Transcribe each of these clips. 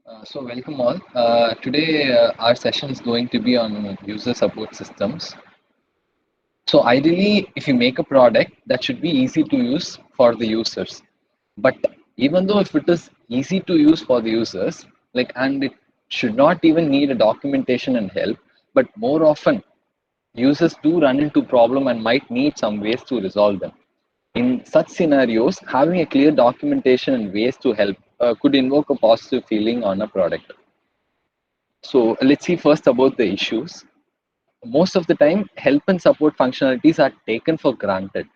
So welcome all. Today our session is going to be on user support systems. So ideally, if you make a product, that should be easy to use for the users. But even though if it is easy to use for the users, and it should not even need a documentation and help, but more often users do run into problem and might need some ways to resolve them. In such scenarios, having a clear documentation and ways to help could invoke a positive feeling on a product. So let's see first about the issues. Most of the time, help and support functionalities are taken for granted.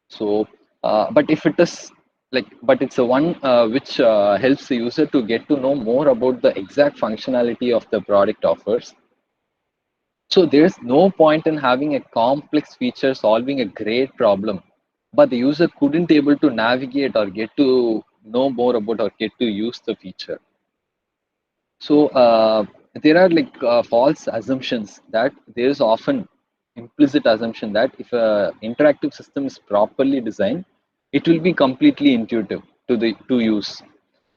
So, but if it is but it's a one which helps the user to get to know more about the exact functionality of the product offers. So there's no point in having a complex feature solving a great problem, but the user couldn't able to navigate or get to know more about or get to use the feature. So there are false assumptions that there is often implicit assumption that if a interactive system is properly designed, it will be completely intuitive to use,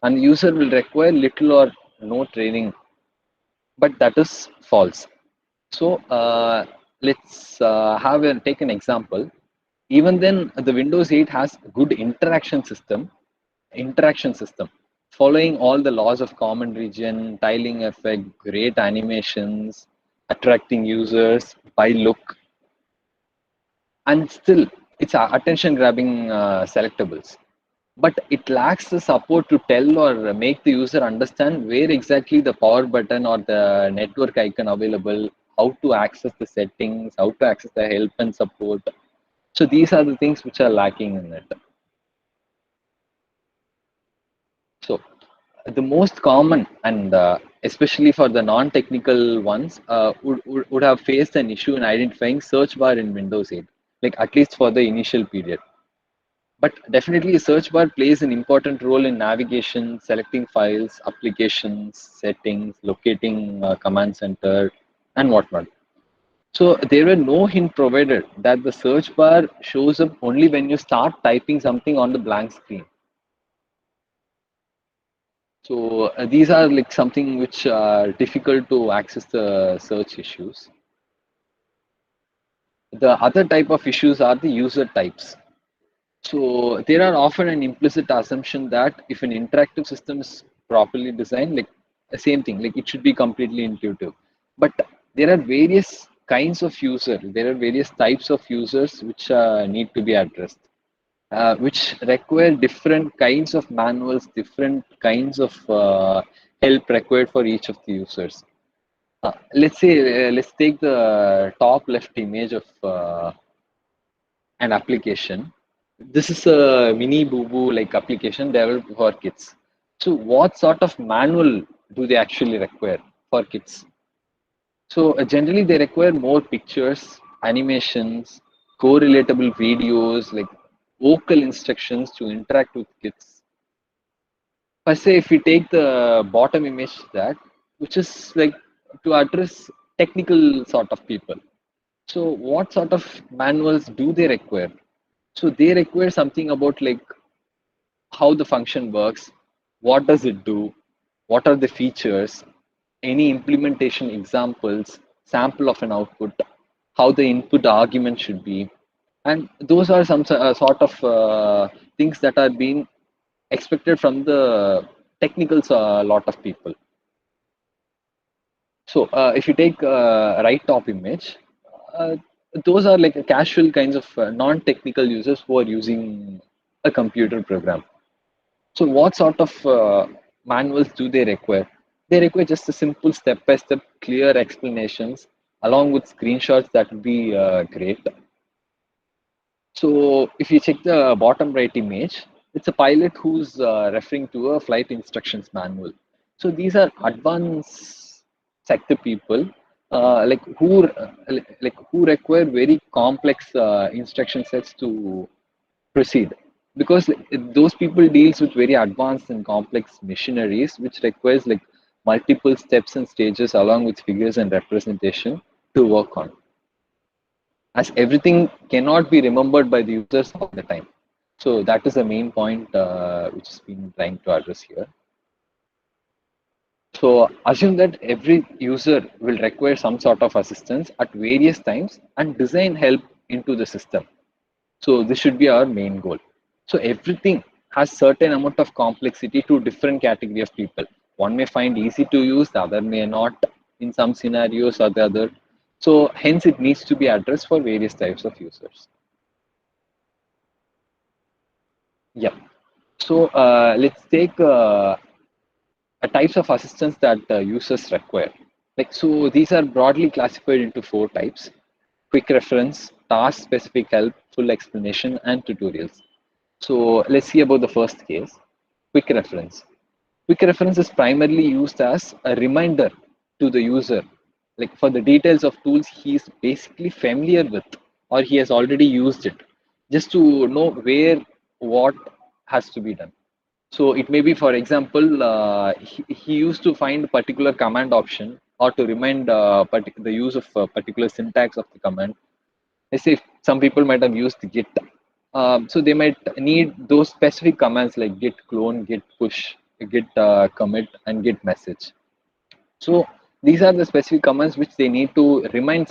and user will require little or no training, but that is false. So let's take an example. Even then, the Windows 8 has good interaction system, following all the laws of common region, tiling effect, great animations, attracting users by look, and still it's attention grabbing selectables. But it lacks the support to tell or make the user understand where exactly the power button or the network icon available, how to access the settings, how to access the help and support. So these are the things which are lacking in it. So the most common and especially for the non-technical ones would have faced an issue in identifying search bar in Windows 8, like at least for the initial period. But definitely, a search bar plays an important role in navigation, selecting files, applications, settings, locating command center, and whatnot. So there were no hint provided that the search bar shows up only when you start typing something on the blank screen. So these are like something which are difficult to access the search issues. The other type of issues are the user types. So there are often an implicit assumption that if an interactive system is properly designed, like the same thing, like it should be completely intuitive. But there are various kinds of user. There are various types of users which need to be addressed, which require different kinds of manuals, different kinds of help required for each of the users. Let's take the top left image of an application. This is a mini boo boo like application developed for kids. So what sort of manual do they actually require for kids? So generally they require more pictures, animations, correlatable videos, like vocal instructions to interact with kids. I say if we take the bottom image that, which is like to address technical sort of people. So what sort of manuals do they require? So they require something about like how the function works, what does it do, what are the features, any implementation examples, sample of an output, how the input argument should be. And those are some sort of things that are being expected from the technical lot of people. So if you take right top image, uh, those are like casual kinds of non-technical users who are using a computer program. So what sort of manuals do they require? They require just a simple step-by-step clear explanations along with screenshots. That would be great. So if you check the bottom right image, it's a pilot who's referring to a flight instructions manual. So these are advanced sector people who require very complex instruction sets to proceed, because those people deals with very advanced and complex machineries which requires like multiple steps and stages along with figures and representation to work on, as everything cannot be remembered by the users all the time. So that is the main point which has been trying to address here. So assume that every user will require some sort of assistance at various times and design help into the system. So this should be our main goal. So everything has certain amount of complexity to different category of people. One may find easy to use, the other may not in some scenarios or the other. So hence it needs to be addressed for various types of users. Yeah. So let's take types of assistance that users require. Like so, these are broadly classified into four types: quick reference, task-specific help, full explanation, and tutorials. So let's see about the first case, quick reference. Quick reference is primarily used as a reminder to the user, like for the details of tools he is basically familiar with or he has already used it, just to know where what has to be done. So it may be, for example, he used to find particular command option or to remind the use of particular syntax of the command. Let's say some people might have used Git. So they might need those specific commands like git clone, git push, git commit, and git message. So these are the specific commands which they need to remind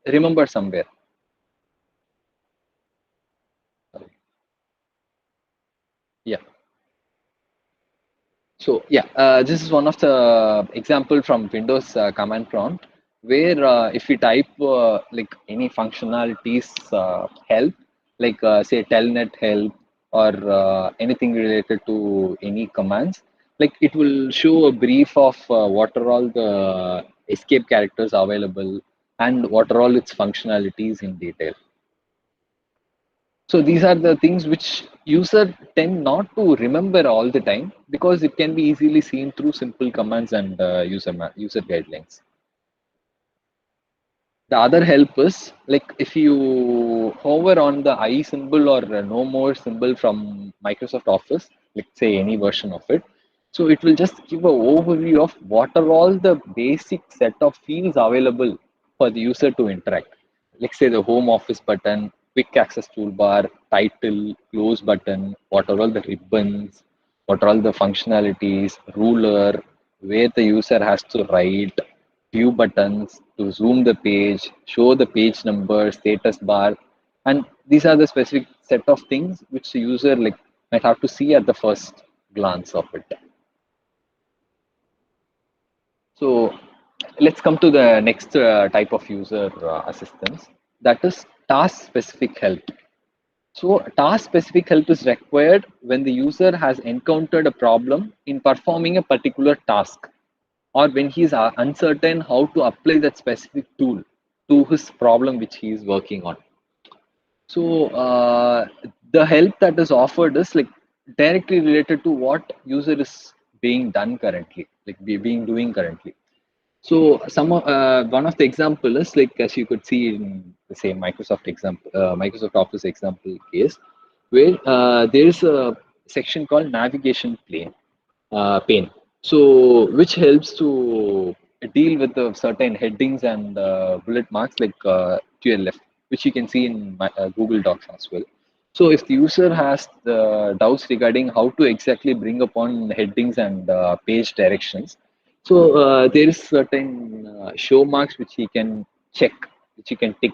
remember somewhere. Yeah. So yeah, this is one of the example from Windows command prompt where if we type any functionalities help, say telnet help or anything related to any commands, like it will show a brief of what are all the escape characters available and what are all its functionalities in detail. So these are the things which user tend not to remember all the time because it can be easily seen through simple commands and user guidelines. The other help is like if you hover on the I symbol or no more symbol from Microsoft Office, like say any version of it. So it will just give an overview of what are all the basic set of fields available for the user to interact. Like say the home office button, quick access toolbar, title, close button, what are all the ribbons, what are all the functionalities, ruler, where the user has to write, view buttons to zoom the page, show the page number, status bar, and these are the specific set of things which the user like might have to see at the first glance of it. So let's come to the next type of user assistance, that is task specific help. So task specific help is required when the user has encountered a problem in performing a particular task or when he is uncertain how to apply that specific tool to his problem which he is working on. So the help that is offered is like directly related to what user is being done currently, like being doing currently. So one of the example is like as you could see in the same Microsoft Office example case, where there is a section called navigation pane. So which helps to deal with the certain headings and bullet marks to your left, which you can see in Google Docs as well. So if the user has the doubts regarding how to exactly bring upon headings and page directions, so there is certain show marks which he can check, which he can tick,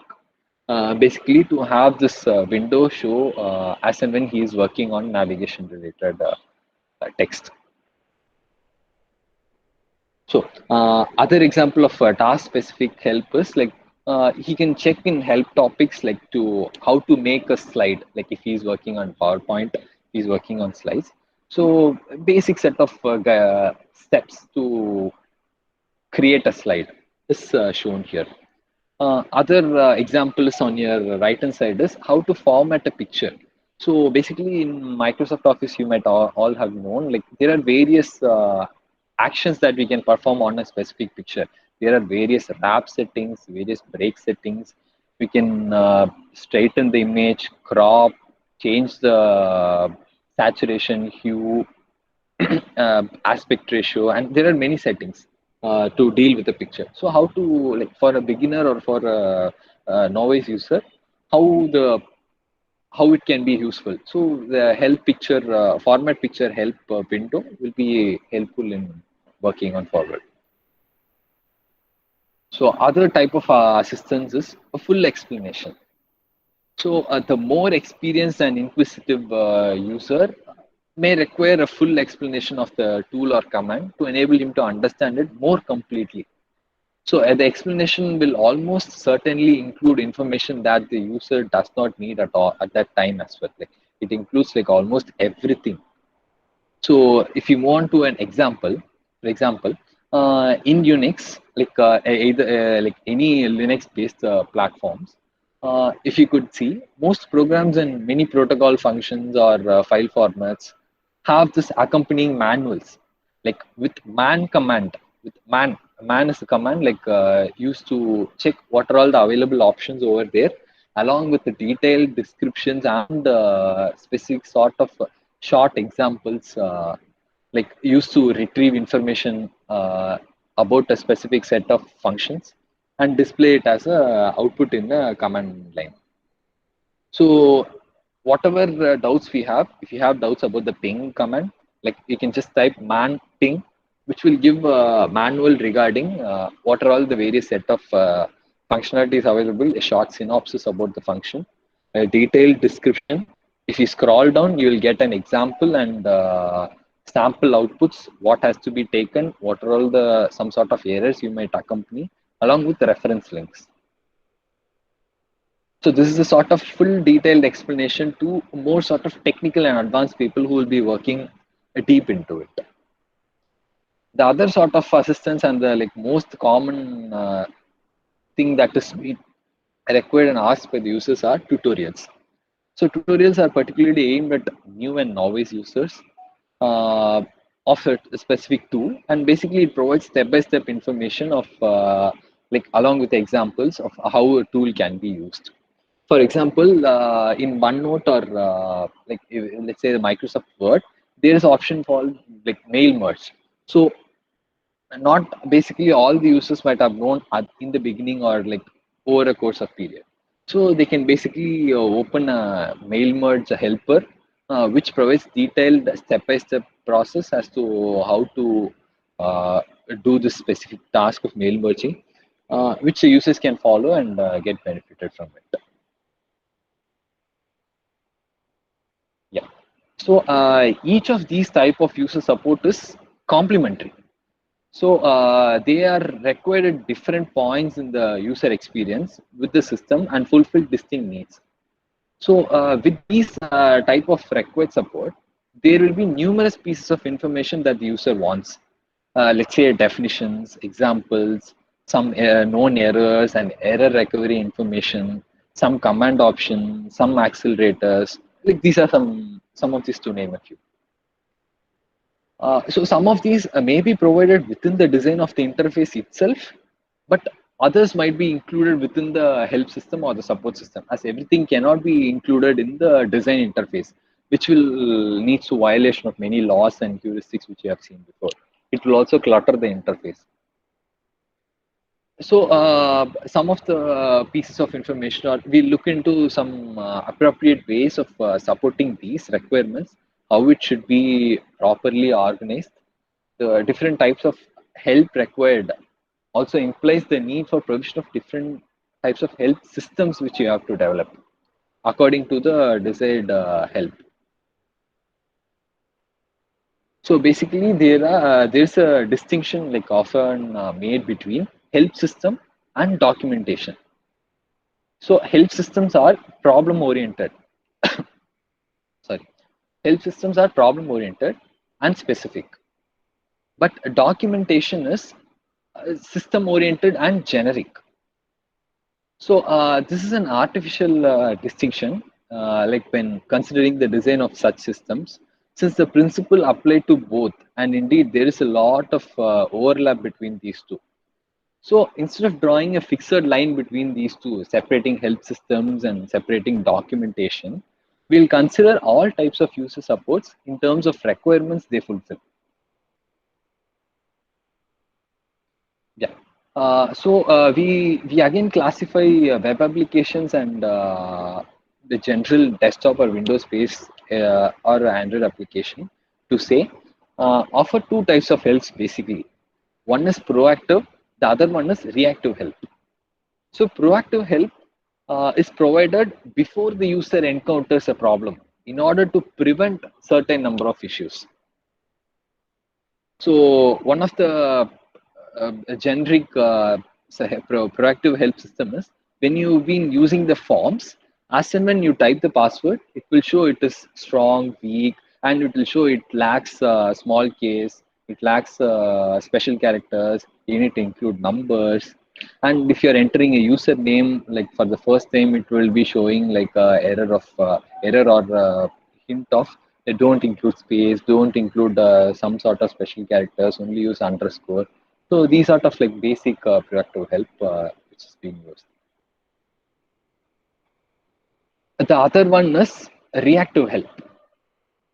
basically to have this window show as and when he is working on navigation related text. So other example of task specific help is like he can check in help topics like to how to make a slide. Like if he's working on PowerPoint, he's working on slides. So basic set of steps to create a slide is shown here. Other examples on your right hand side is how to format a picture. So basically in Microsoft Office, you might all have known, like there are various actions that we can perform on a specific picture. There are various wrap settings, various break settings. We can straighten the image, crop, change the saturation, hue, aspect ratio, and there are many settings to deal with the picture. So how to, like for a beginner or for a novice user, how the how it can be useful. So the help picture format picture help window will be helpful in working on forward. So other type of assistance is a full explanation. So the more experienced and inquisitive user may require a full explanation of the tool or command to enable him to understand it more completely. So the explanation will almost certainly include information that the user does not need at all at that time as well. Like it includes like almost everything. So if you move on to an example, for example, in Unix, like either like any Linux-based platforms, if you could see, most programs and many protocol functions or file formats have this accompanying manuals, like with man command. With man is a command like used to check what are all the available options over there, along with the detailed descriptions and specific sort of short examples like used to retrieve information about a specific set of functions and display it as a output in the command line. So whatever doubts we have, if you have doubts about the ping command, like you can just type man ping, which will give a manual regarding what are all the various set of functionalities available, a short synopsis about the function, a detailed description. If you scroll down, you will get an example and sample outputs, what has to be taken, what are all the some sort of errors you might accompany, along with the reference links. So this is a sort of full detailed explanation to more sort of technical and advanced people who will be working deep into it. The other sort of assistance and the like most common thing that is required and asked by the users are tutorials. So tutorials are particularly aimed at new and novice users uh, of a specific tool, and basically it provides step-by-step information of like along with examples of how a tool can be used. For example, in OneNote or like let's say the Microsoft Word, there is option called like mail merge. So not basically all the users might have known in the beginning or like over a course of period. So they can basically open a mail merge helper, which provides detailed step-by-step process as to how to uh, do this specific task of mail merging, which the users can follow and get benefited from it. Yeah. So each of these type of user support is complementary. So they are required at different points in the user experience with the system and fulfill distinct needs. So with these type of required support, there will be numerous pieces of information that the user wants. Let's say definitions, examples, some known errors and error recovery information, some command options, some accelerators. Like these are some of these to name a few. So some of these may be provided within the design of the interface itself, but others might be included within the help system or the support system, as everything cannot be included in the design interface, which will lead to violation of many laws and heuristics which you have seen before. It will also clutter the interface. So some of the pieces of information are we look into some appropriate ways of supporting these requirements, how it should be properly organized. The different types of help required also implies the need for provision of different types of help systems which you have to develop according to the desired help. So basically, there's a distinction like often made between help system and documentation. So help systems are problem oriented. Sorry, help systems are problem oriented and specific, but documentation is system oriented and generic. So this is an artificial distinction, like when considering the design of such systems, since the principle apply to both, and indeed there is a lot of overlap between these two. So instead of drawing a fixed line between these two, separating help systems and separating documentation, we'll consider all types of user supports in terms of requirements they fulfill. Yeah. We again classify web applications and the general desktop or Windows based or Android application to say offer two types of helps basically. One is proactive, the other one is reactive help. So proactive help is provided before the user encounters a problem in order to prevent certain number of issues. So one of the generic proactive help system is when you've been using the forms, as and when you type the password, it will show it is strong, weak, and it will show it lacks small case, it lacks special characters, you need to include numbers. And if you're entering a username, like for the first time, it will be showing like error or hint of don't include space, don't include some sort of special characters, only use underscore. So these sort of like basic proactive help which is being used. The other one is reactive help.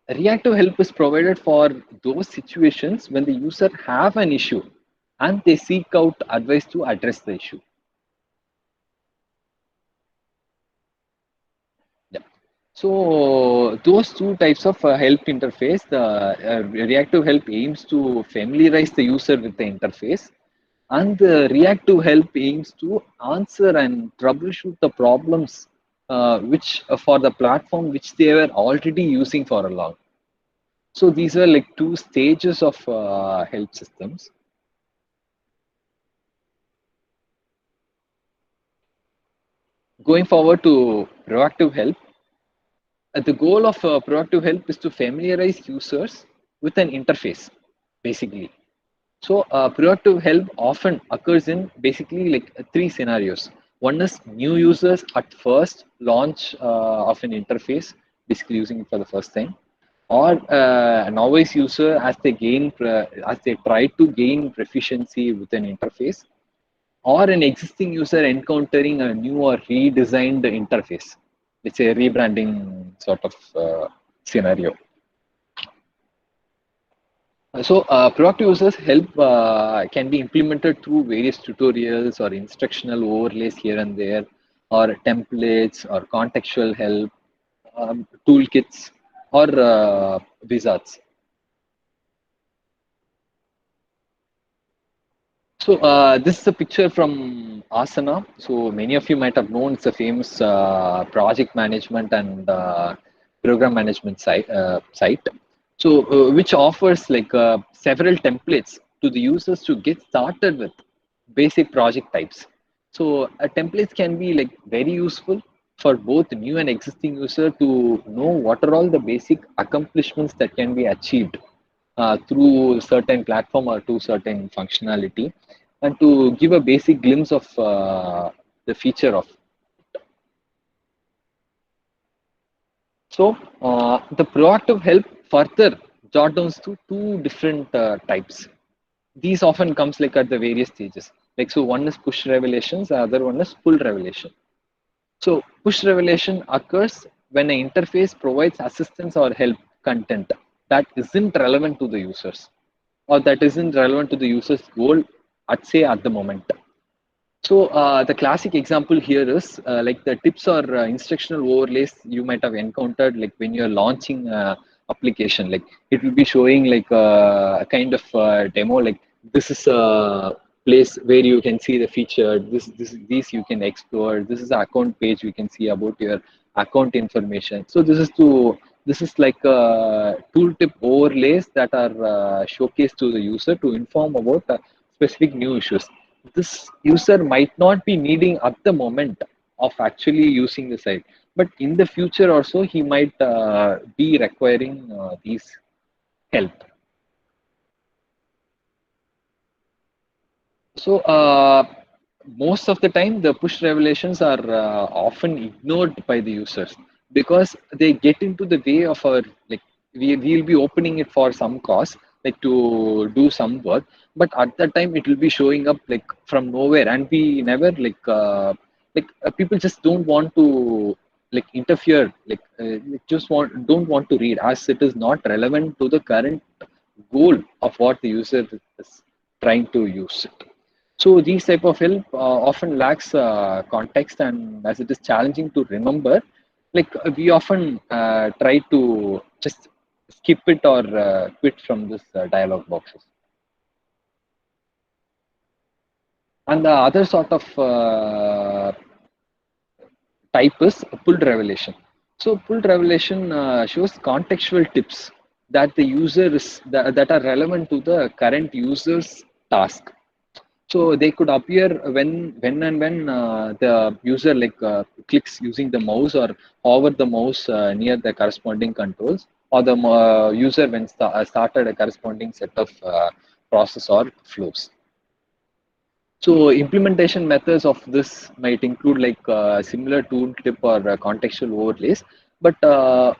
Reactive help is provided for those situations when the user have an issue and they seek out advice to address the issue. Yeah. So those two types of help interface, the reactive help aims to familiarize the user with the interface, and the reactive help aims to answer and troubleshoot the problems which for the platform which they were already using for a long. So these were like two stages of help systems. Going forward to proactive help, the goal of proactive help is to familiarize users with an interface, basically. So proactive help often occurs in basically like three scenarios. One is new users at first launch of an interface, basically using it for the first time, or a novice user as they try to gain proficiency with an interface, or an existing user encountering a new or redesigned interface. It's a rebranding sort of scenario. Proactive users help can be implemented through various tutorials or instructional overlays here and there, or templates or contextual help, toolkits, or wizards. So this is a picture from Asana. So many of you might have known it's a famous project management and program management site. So which offers like several templates to the users to get started with basic project types. So templates can be like very useful for both new and existing user to know what are all the basic accomplishments that can be achieved through certain platform or to certain functionality, and to give a basic glimpse of the feature of. So the proactive help further jot down to two different types. These often comes like at the various stages. Like so, one is push revelations, the other one is pull revelation. So push revelation occurs when an interface provides assistance or help content that isn't relevant to the users, or that isn't relevant to the user's goal at say at the moment. So the classic example here is like the tips or instructional overlays you might have encountered like when you're launching application. Like it will be showing like a kind of demo, like this is a place where you can see the feature. These you can explore. This is the account page you can see about your account information. So this is like tooltip overlays that are showcased to the user to inform about specific new issues this user might not be needing at the moment of actually using the site, but in the future also he might be requiring these help. So most of the time the push revelations are often ignored by the users because they get into the way of our like we'll be opening it for some cause like to do some work, but at that time it will be showing up like from nowhere and we never people just don't want to like interfere just don't want to read as it is not relevant to the current goal of what the user is trying to use it. So these type of help often lacks context, and as it is challenging to remember, we often try to just skip it or quit from this dialog boxes. And the other sort of type is pulled revelation. So pulled revelation shows contextual tips that the user is that are relevant to the current user's task. So they could appear when the user clicks using the mouse or hover the mouse near the corresponding controls, or the user when started a corresponding set of process or flows. So implementation methods of this might include similar tooltip or contextual overlays, but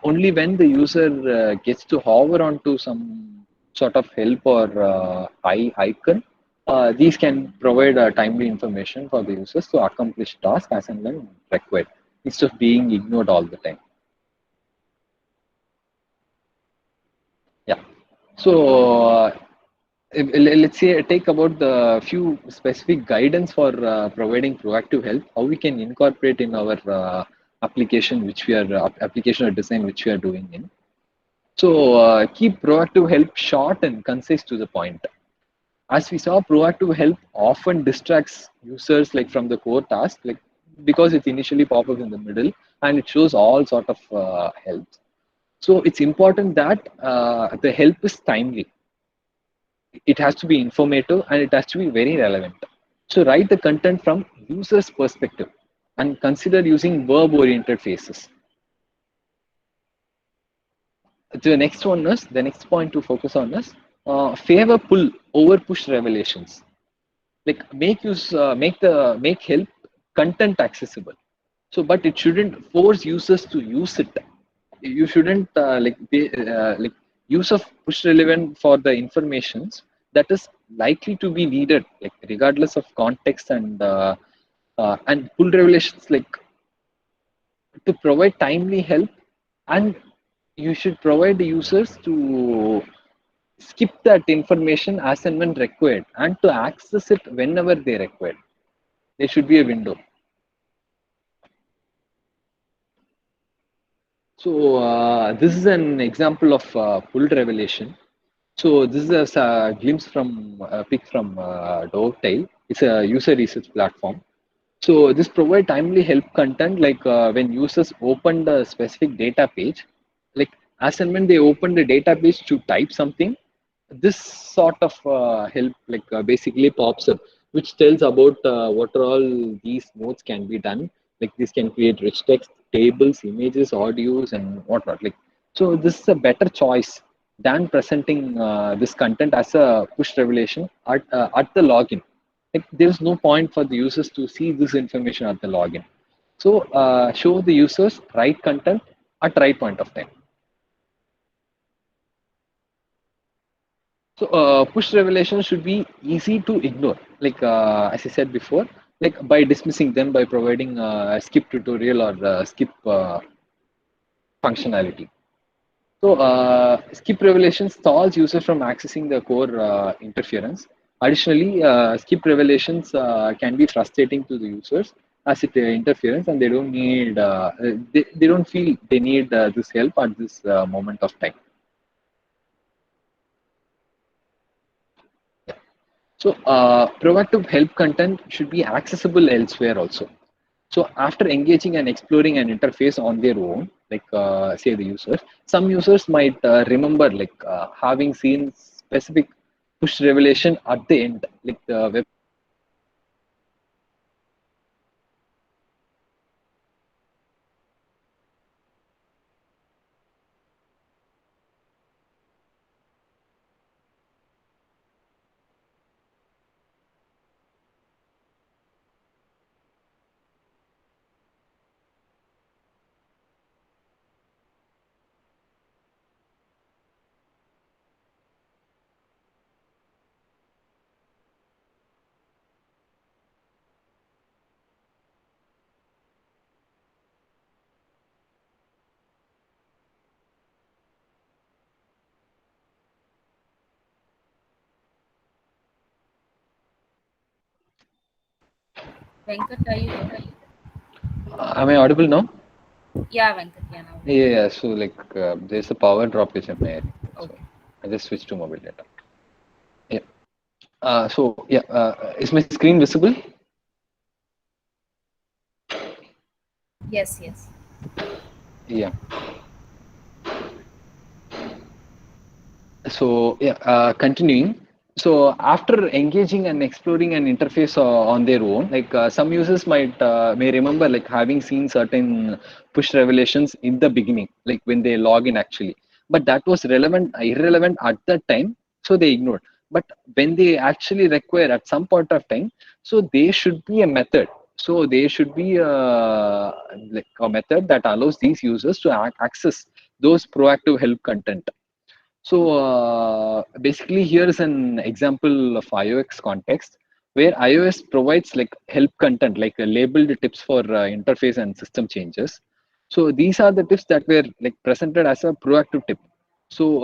only when the user gets to hover onto some sort of help or icon. These can provide timely information for the users to accomplish tasks as and when required, instead of being ignored all the time. Yeah. So let's say take about the few specific guidance for providing proactive help, how we can incorporate in our application or design which we are doing in. So keep proactive help short and concise to the point. As we saw, proactive help often distracts users from the core task, because it initially pop up in the middle and it shows all sort of help. So it's important that the help is timely, it has to be informative, and it has to be very relevant. So write the content from user's perspective and consider using verb oriented phases. The next point to focus on is favor pull over push revelations. Make help content accessible. So but it shouldn't force users to use it. You shouldn't use of push relevant for the informations that is likely to be needed, regardless of context, and pull revelations to provide timely help, and you should provide the users to skip that information as and when required and to access it whenever they require. There should be a window. So this is an example of pulled revelation. So this is a glimpse from a pic from Dovetail. It's a user research platform. So this provide timely help content when users open the specific data page, like as and when they open the data page to type something, this sort of help basically pops up, which tells about what are all these nodes can be done. Like this can create rich text, tables, images, audios, and whatnot. So this is a better choice than presenting this content as a push revelation at the login. There's no point for the users to see this information at the login. So show the users right content at right point of time. So push revelation should be easy to ignore. As I said before, by dismissing them by providing a skip tutorial or skip functionality. So skip revelation stalls users from accessing the core interference. Additionally, skip revelations can be frustrating to the users as it interference, and they don't feel they need this help at this moment of time. So proactive help content should be accessible elsewhere also. So after engaging and exploring an interface on their own, say the users, some users might remember having seen specific push revelation at the end, like the web. Venkat, are you there? Am I audible now? Yeah, Venkat, yeah, now. Yeah. So there's a power drop which I'm area. So Okay. I just switched to mobile data. Yeah. So yeah, is my screen visible? Yes, yes. Yeah. So yeah, continuing. So after engaging and exploring an interface on their own, like some users might may remember like having seen certain push revelations in the beginning, like when they log in actually, but that was irrelevant at that time, so they ignored. But when they actually require at some point of time, so there should be a method. So there should be like a method that allows these users to access those proactive help content. So basically, here is an example of iOS context where iOS provides like help content, like labeled tips for interface and system changes. So these are the tips that were like presented as a proactive tip. So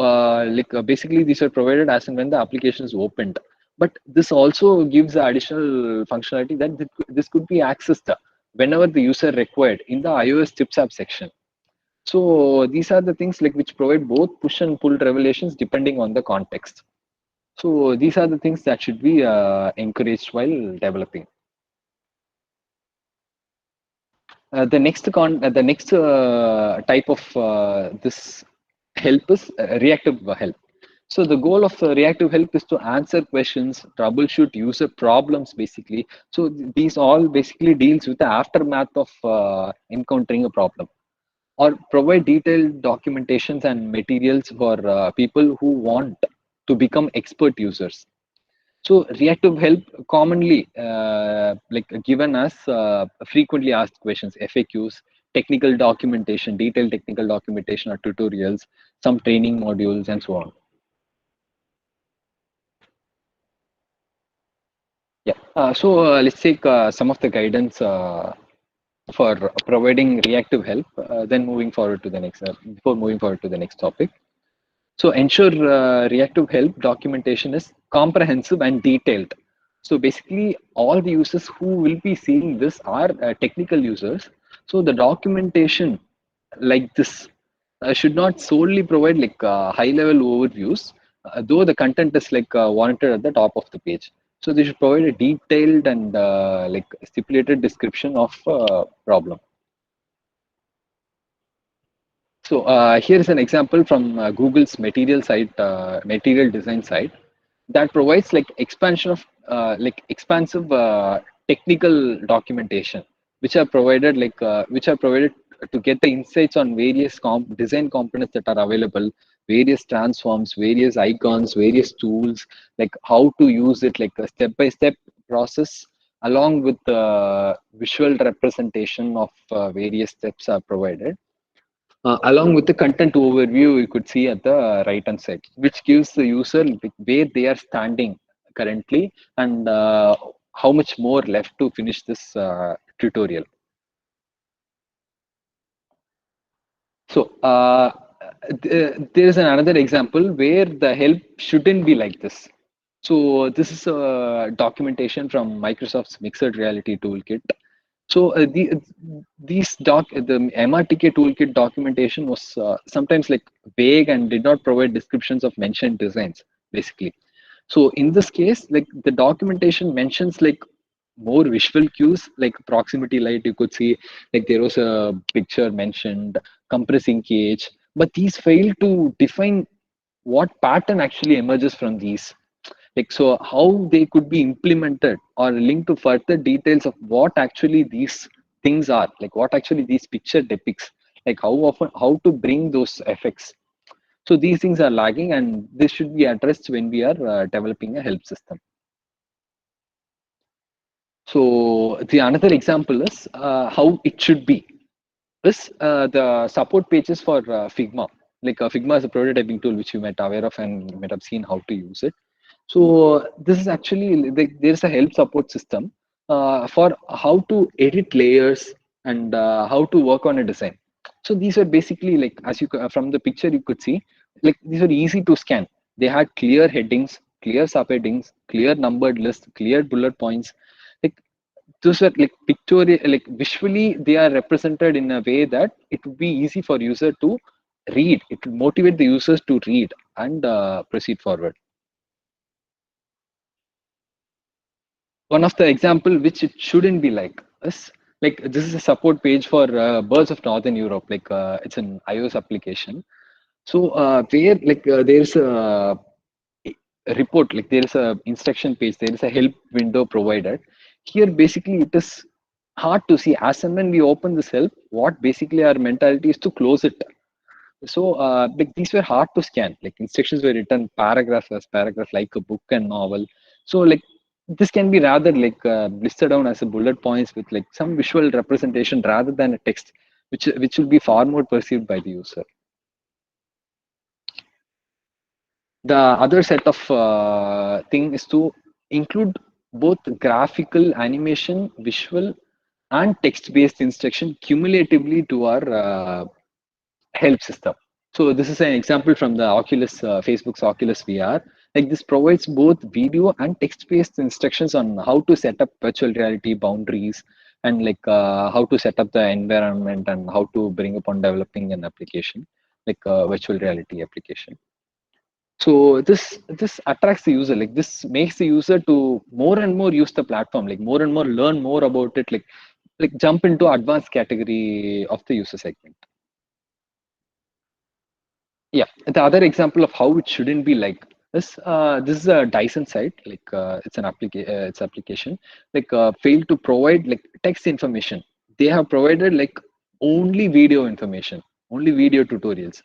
basically, these are provided as and when the application is opened. But this also gives the additional functionality that this could be accessed whenever the user required in the iOS tips app section. So these are the things like which provide both push and pull revelations depending on the context. So these are the things that should be encouraged while developing. The next type of this help is reactive help. So the goal of reactive help is to answer questions, troubleshoot user problems, basically. So these all basically deals with the aftermath of encountering a problem, or provide detailed documentations and materials for people who want to become expert users. So reactive help commonly like given as frequently asked questions, FAQs, technical documentation, detailed technical documentation or tutorials, some training modules, and so on. Yeah. So let's take some of the guidance for providing reactive help. Then moving forward to the next, before moving forward to the next topic. So ensure reactive help documentation is comprehensive and detailed. So basically, all the users who will be seeing this are technical users. So the documentation like this should not solely provide like high-level overviews, though the content is like warranted at the top of the page. So they should provide a detailed and like stipulated description of problem. So here's an example from Google's material design site that provides like expansion of expansive technical documentation, which are provided to get the insights on various design components that are available, various transforms, various icons, various tools, like how to use it, like a step-by-step process, along with the visual representation of various steps are provided, along with the content overview, you could see at the right hand side, which gives the user where they are standing currently and how much more left to finish this tutorial. So there is another example where the help shouldn't be like this. So this is a documentation from Microsoft's Mixed Reality Toolkit. So the MRTK toolkit documentation was sometimes like vague and did not provide descriptions of mentioned designs, basically. So in this case, like the documentation mentions like more visual cues, like proximity light. You could see like there was a picture mentioned, compressing cage, but these fail to define what pattern actually emerges from these, like so how they could be implemented or linked to further details of what actually these things are, like what actually these picture depicts, like how often, how to bring those effects. So these things are lagging and this should be addressed when we are developing a help system. So the another example is how it should be is the support pages for Figma. Like Figma is a prototyping tool which you might aware of and you might have seen how to use it. So this is actually like, there's a help support system for how to edit layers and how to work on a design. So these are basically like as you from the picture you could see, like these are easy to scan. They had clear headings, clear subheadings, clear numbered list, clear bullet points. Like those are like pictorial, like visually they are represented in a way that it would be easy for user to read. It will motivate the users to read and proceed forward. one of the example which it shouldn't be like is like this is a support page for birds of northern Europe. Like it's an iOS application. So where like there's a report, like there is a instruction page, there is a help window provided. Here basically it is hard to see as and when we open this help, what basically our mentality is to close it. So like these were hard to scan. Like instructions were written paragraph as paragraph, like a book and novel. So like this can be rather like listed down as a bullet points with like some visual representation rather than a text, which will be far more perceived by the user. The other set of thing is to include both graphical animation, visual, and text-based instruction cumulatively to our help system. So this is an example from the Oculus, Facebook's Oculus VR. Like this provides both video and text-based instructions on how to set up virtual reality boundaries and like how to set up the environment and how to bring upon developing an application like a virtual reality application. So this attracts the user. Like this makes the user to more and more use the platform. Like more and more learn more about it. Like jump into advanced category of the user segment. Yeah, the other example of how it shouldn't be like this is a Dyson site, like it's an it's application, like failed to provide like text information. They have provided like only video information, only video tutorials.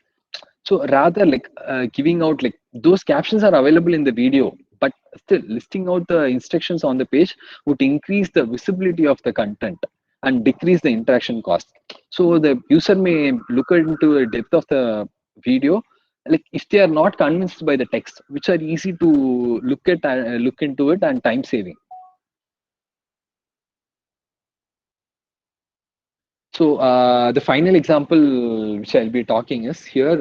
So rather like giving out like those captions are available in the video, but still listing out the instructions on the page would increase the visibility of the content and decrease the interaction cost. So the user may look into the depth of the video, like if they are not convinced by the text, which are easy to look into it and time saving. So the final example which I'll be talking is here.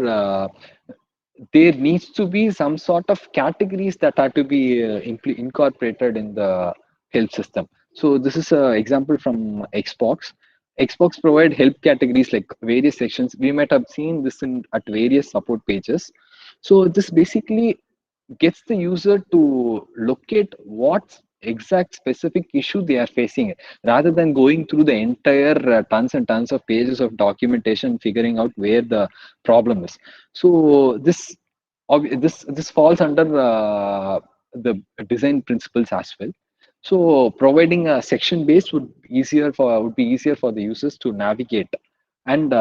There needs to be some sort of categories that are to be incorporated in the help system. So this is an example from Xbox. Xbox provide help categories like various sections. We might have seen this in at various support pages. So this basically gets the user to locate what exact specific issue they are facing rather than going through the entire tons and tons of pages of documentation figuring out where the problem is. So this falls under the design principles as well. So providing a section base would be easier for the users to navigate and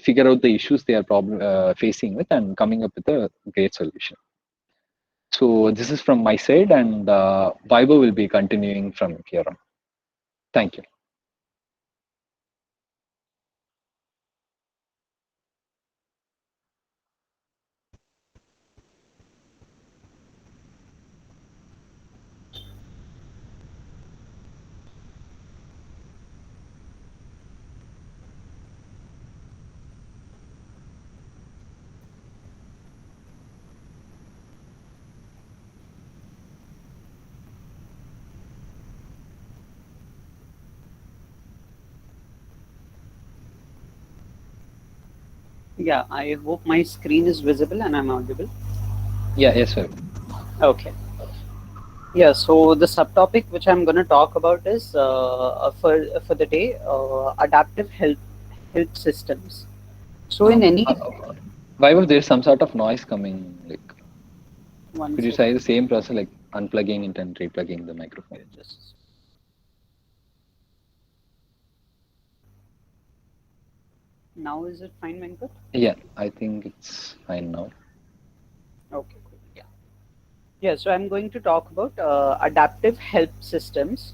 figure out the issues they are facing with and coming up with a great solution. So this is from my side, and Vibo will be continuing from here on. Thank you. Yeah, I hope my screen is visible and I'm audible. Yeah, yes, sir. Okay. Yeah, so the subtopic which I'm going to talk about is for the day adaptive health systems. So in any Vibo, there's some sort of noise coming. Like, one could you second, try the same process, like unplugging it and replugging the microphone? just now is it fine, Venkat? Yeah, I think it's fine now. Okay, cool. Yeah. Yeah, so I'm going to talk about adaptive health systems.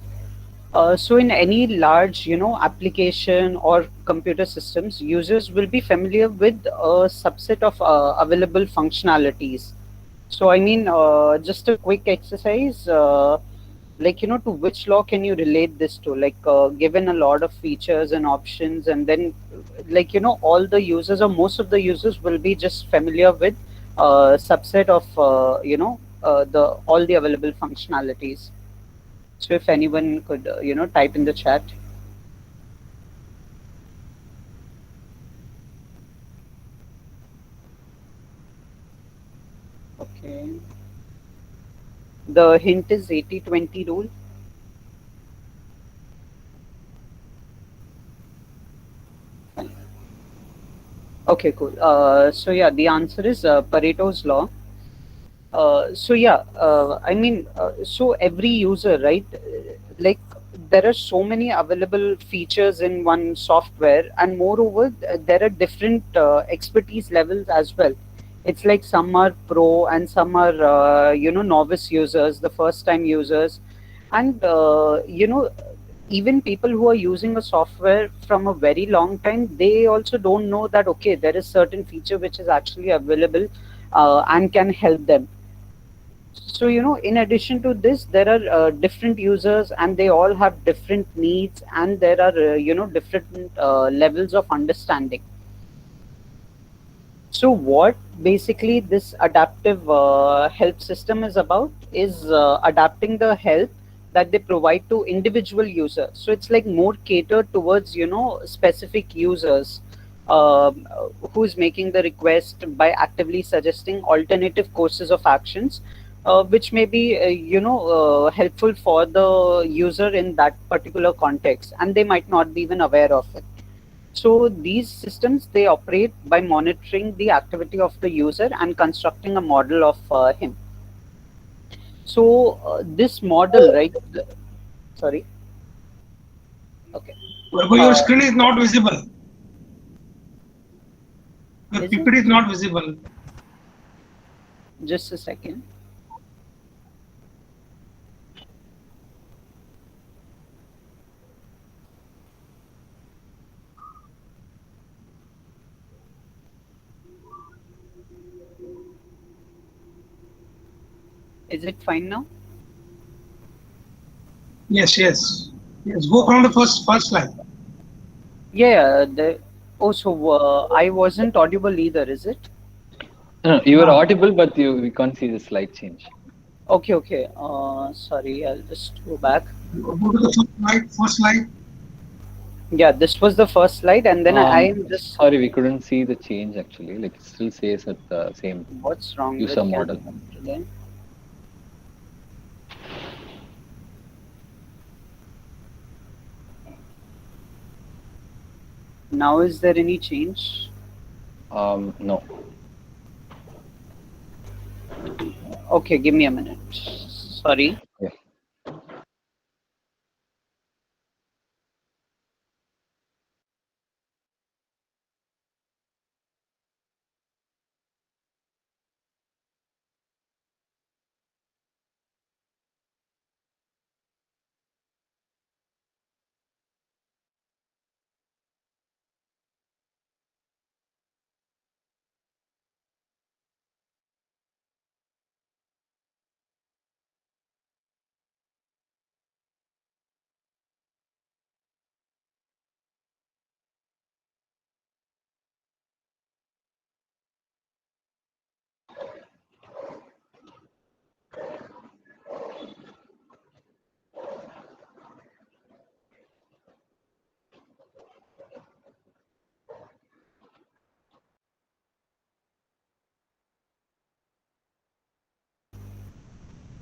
So in any large, application or computer systems, users will be familiar with a subset of available functionalities. So I mean, just a quick exercise, like to which law can you relate this to? Like, given a lot of features and options, and then, like all the users or most of the users will be just familiar with a subset of the all the available functionalities. So if anyone could, type in the chat. Okay. The hint is 80-20 rule. Okay, cool. So yeah, the answer is Pareto's law. So every user, right? Like there are so many available features in one software, and moreover, there are different expertise levels as well. It's like some are pro and some are novice users, the first time users, and even people who are using a software from a very long time, they also don't know that okay, there is certain feature which is actually available and can help them. So, in addition to this, there are different users and they all have different needs, and there are, different levels of understanding. So, what basically this adaptive help system is about is adapting the help that they provide to individual users. So, it's like more catered towards, specific users who's making the request by actively suggesting alternative courses of actions, which may be, helpful for the user in that particular context, and they might not be even aware of it. So these systems, they operate by monitoring the activity of the user and constructing a model of him. So this model, right? Sorry. Okay. Vaibhav, your Uh, screen is not visible. Your is it? PPT is not visible. Just a second. Is it fine now? Yes, yes. Yes, go from the first slide. Yeah. Oh, so I wasn't audible either, is it? No, you were Ah, audible, but we can't see the slide change. Okay, okay. Sorry, I'll just go back. go to the first slide. Yeah, this was the first slide, and then I'm just. Sorry, we couldn't see the change actually. Like it still says at the same What's wrong with user model. Canva today? Now, is there any change? No. Okay, give me a minute. Sorry. Yeah.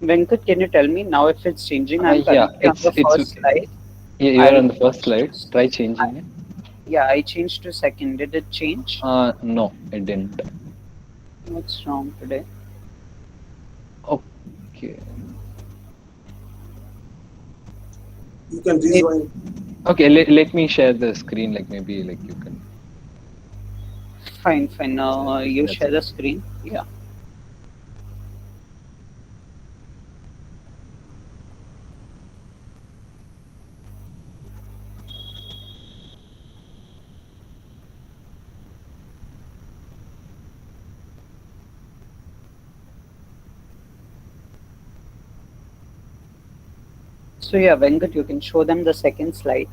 Venkat, can you tell me now if it's changing? I'm Yeah, currently on the first slide. yeah, you are I'll on the first slide. just, Try changing it. yeah, I changed to second. Did it change? No, it didn't. What's wrong today? Okay. You can rejoin. Okay, let me share the screen. Like maybe like you can. Fine, fine. You That's share it. the screen. Yeah. So yeah, Venkat, you can show them the second slide.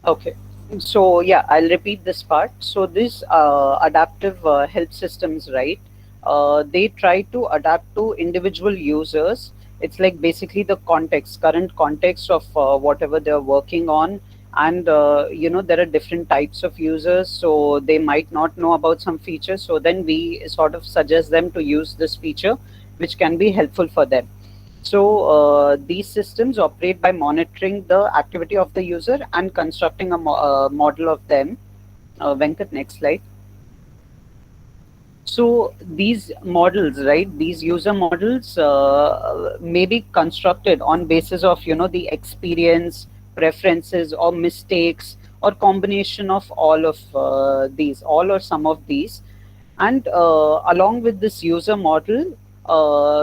Okay. So yeah, I'll repeat this part. So this adaptive health systems, right? They try to adapt to individual users. It's like basically the context, current context of whatever they're working on, and there are different types of users, so they might not know about some features. So then we sort of suggest them to use this feature, which can be helpful for them. So these systems operate by monitoring the activity of the user and constructing a model of them. Venkat, next slide. So these models, right, these user models may be constructed on basis of, the experience, preferences, or mistakes, or combination of all of these, all or some of these. And along with this user model,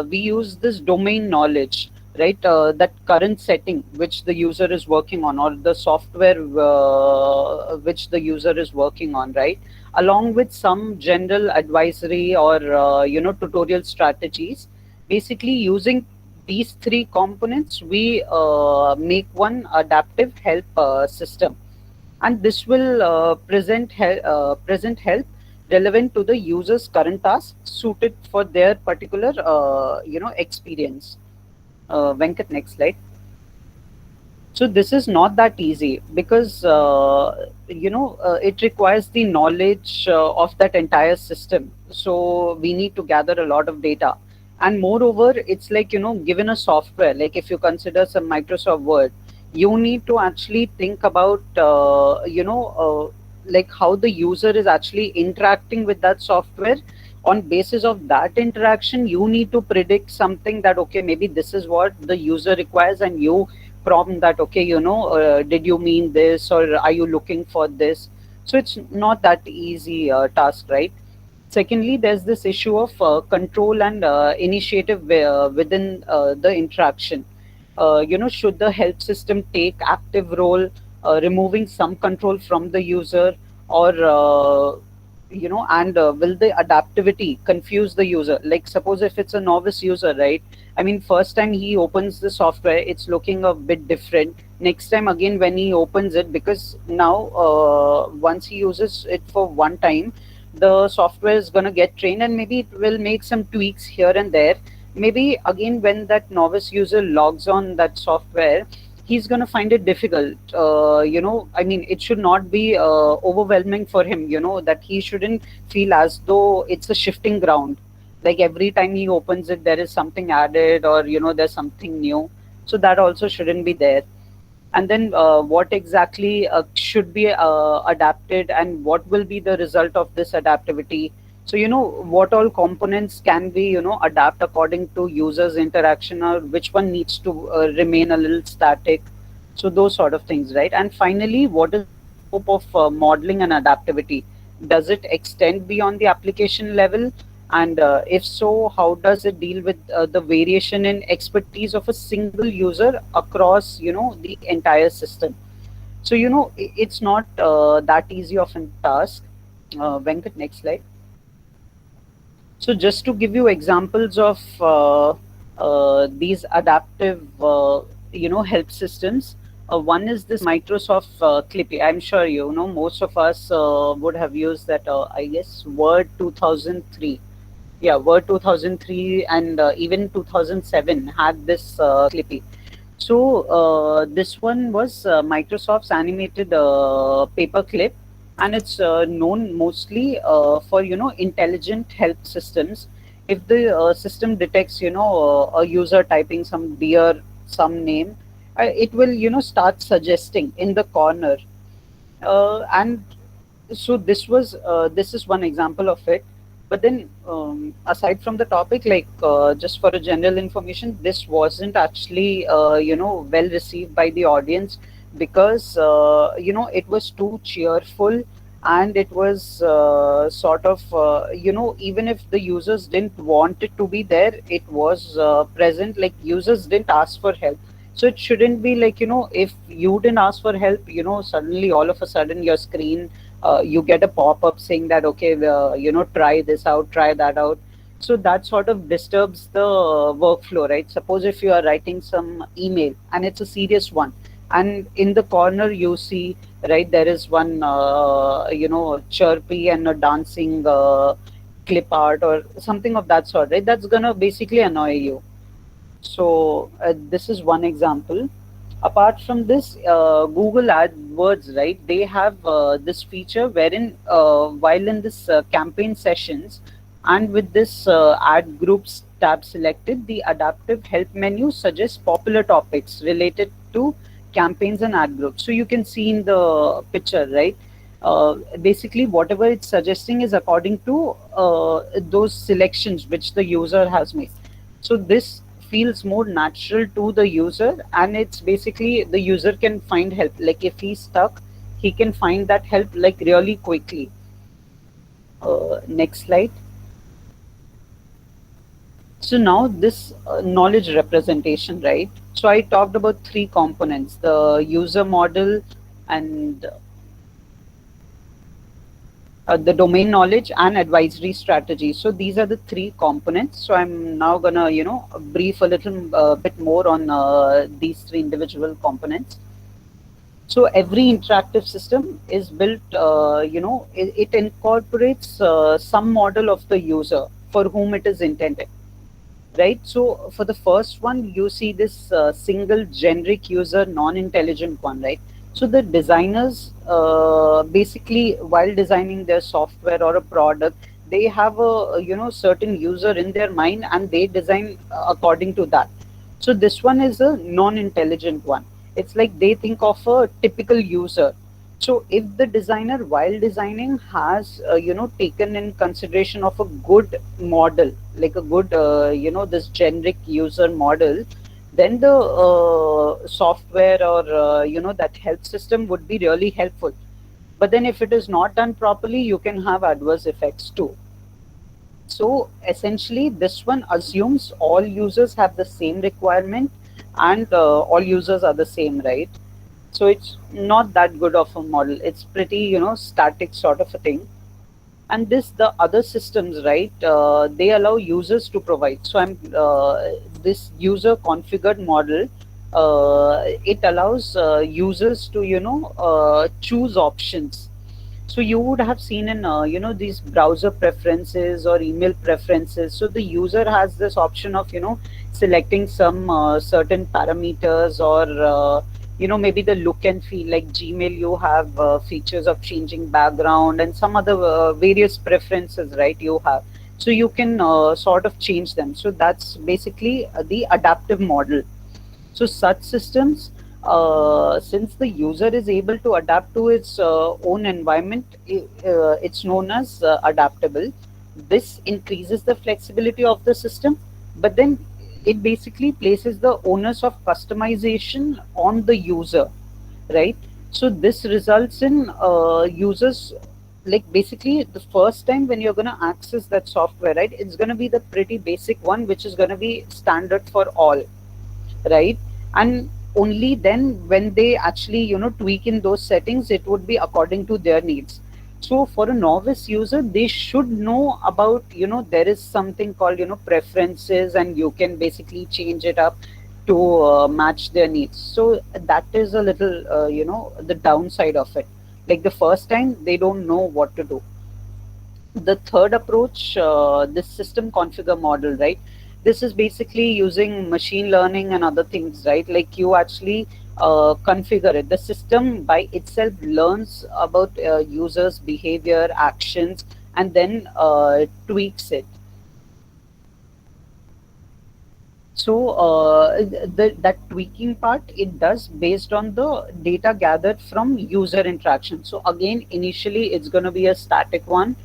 we use this domain knowledge, right? That current setting which the user is working on, or the software which the user is working on, right? Along with some general advisory or tutorial strategies. Basically, using these three components, we make one adaptive help system, and this will present help relevant to the user's current task, suited for their particular experience. Venkat, next slide. So this is not that easy because it requires the knowledge of that entire system. So we need to gather a lot of data, and moreover, it's like, given a software, like if you consider some Microsoft Word, you need to actually think about like how the user is actually interacting with that software. On basis of that interaction, you need to predict something that, okay, maybe this is what the user requires, and you prompt that, okay, did you mean this, or are you looking for this? So it's not that easy task, right? Secondly, there's this issue of control and initiative within the interaction. Should the help system take active role, removing some control from the user, or and will the adaptivity confuse the user? Like suppose if it's a novice user, right? I mean, first time he opens the software, it's looking a bit different. Next time again when he opens it, because now once he uses it for one time, the software is going to get trained, and maybe it will make some tweaks here and there. Maybe again when that novice user logs on that software, he's going to find it difficult. I mean, it should not be overwhelming for him, that he shouldn't feel as though it's a shifting ground. Like every time he opens it, there is something added, or, there's something new. So that also shouldn't be there. And then what exactly should be adapted, and what will be the result of this adaptivity? So, what all components can we, adapt according to users' interaction, or which one needs to remain a little static? So those sort of things, right? And finally, what is the scope of modeling and adaptivity? Does it extend beyond the application level? And if so, how does it deal with the variation in expertise of a single user across, the entire system? So, it's not that easy of a task. Venkat, next slide. So just to give you examples of these adaptive, help systems, one is this Microsoft Clippy. I'm sure most of us would have used that. I guess Word 2003. Yeah, Word 2003 and even 2007 had this Clippy. So this one was Microsoft's animated paperclip, and it's known mostly for intelligent help systems. If the system detects a user typing some dear some name, it will start suggesting in the corner. And so this is one example of it. But then aside from the topic, like just for a general information, this wasn't actually well received by the audience, because it was too cheerful, and it was sort of even if the users didn't want it to be there, it was present. Like users didn't ask for help, so it shouldn't be like, if you didn't ask for help, suddenly all of a sudden your screen, you get a pop-up saying that, okay, try this out, try that out. So that sort of disturbs the workflow, right? Suppose if you are writing some email and it's a serious one, and in the corner you see, right, there is one chirpy and a dancing clip art or something of that sort, right? That's gonna basically annoy you. So this is one example. Apart from this, Google AdWords, right, they have this feature wherein while in this campaign sessions, and with this ad groups tab selected, the adaptive help menu suggests popular topics related to campaigns and ad groups. So you can see in the picture, right? Basically, whatever it's suggesting is according to those selections which the user has made. So this feels more natural to the user, and it's basically the user can find help. Like if he's stuck, he can find that help like really quickly. Next slide. So now this knowledge representation, right? So I talked about three components: the user model and the domain knowledge and advisory strategy. So these are the three components. So I'm now gonna, brief a little bit more on these three individual components. So every interactive system is built, it incorporates some model of the user for whom it is intended, right? So for the first one, you see this single generic user, non-intelligent one, right? So the designers basically, while designing their software or a product, they have a certain user in their mind, and they design according to that. So this one is a non-intelligent one. It's like they think of a typical user. So if the designer, while designing, has taken in consideration of a good model, like a good this generic user model, then the software or that health system would be really helpful. But then if it is not done properly, you can have adverse effects too. So essentially, this one assumes all users have the same requirement, and all users are the same, right? So it's not that good of a model. It's pretty static sort of a thing. And the other systems, right, they allow users to provide. So I'm this user configured model, it allows users to choose options. So you would have seen in these browser preferences or email preferences. So the user has this option of selecting some certain parameters, or maybe the look and feel. Like Gmail, you have features of changing background and some other various preferences, right? You have, so you can sort of change them. So that's basically the adaptive model. So such systems, since the user is able to adapt to its own environment, it's known as adaptable. This increases the flexibility of the system, but then it basically places the onus of customization on the user, right? So this results in users, like basically the first time when you're going to access that software, right, it's going to be the pretty basic one, which is going to be standard for all, right? And only then when they actually tweak in those settings, it would be according to their needs. So for a novice user, they should know about there is something called preferences, and you can basically change it up to match their needs. So that is a little the downside of it. Like the first time, they don't know what to do. The third approach, this system configure model, right? This is basically using machine learning and other things, right? Like you actually configure it. The system by itself learns about users' behavior, actions, and then tweaks it. So that tweaking part, it does based on the data gathered from user interaction. So again, initially it's going to be a static one.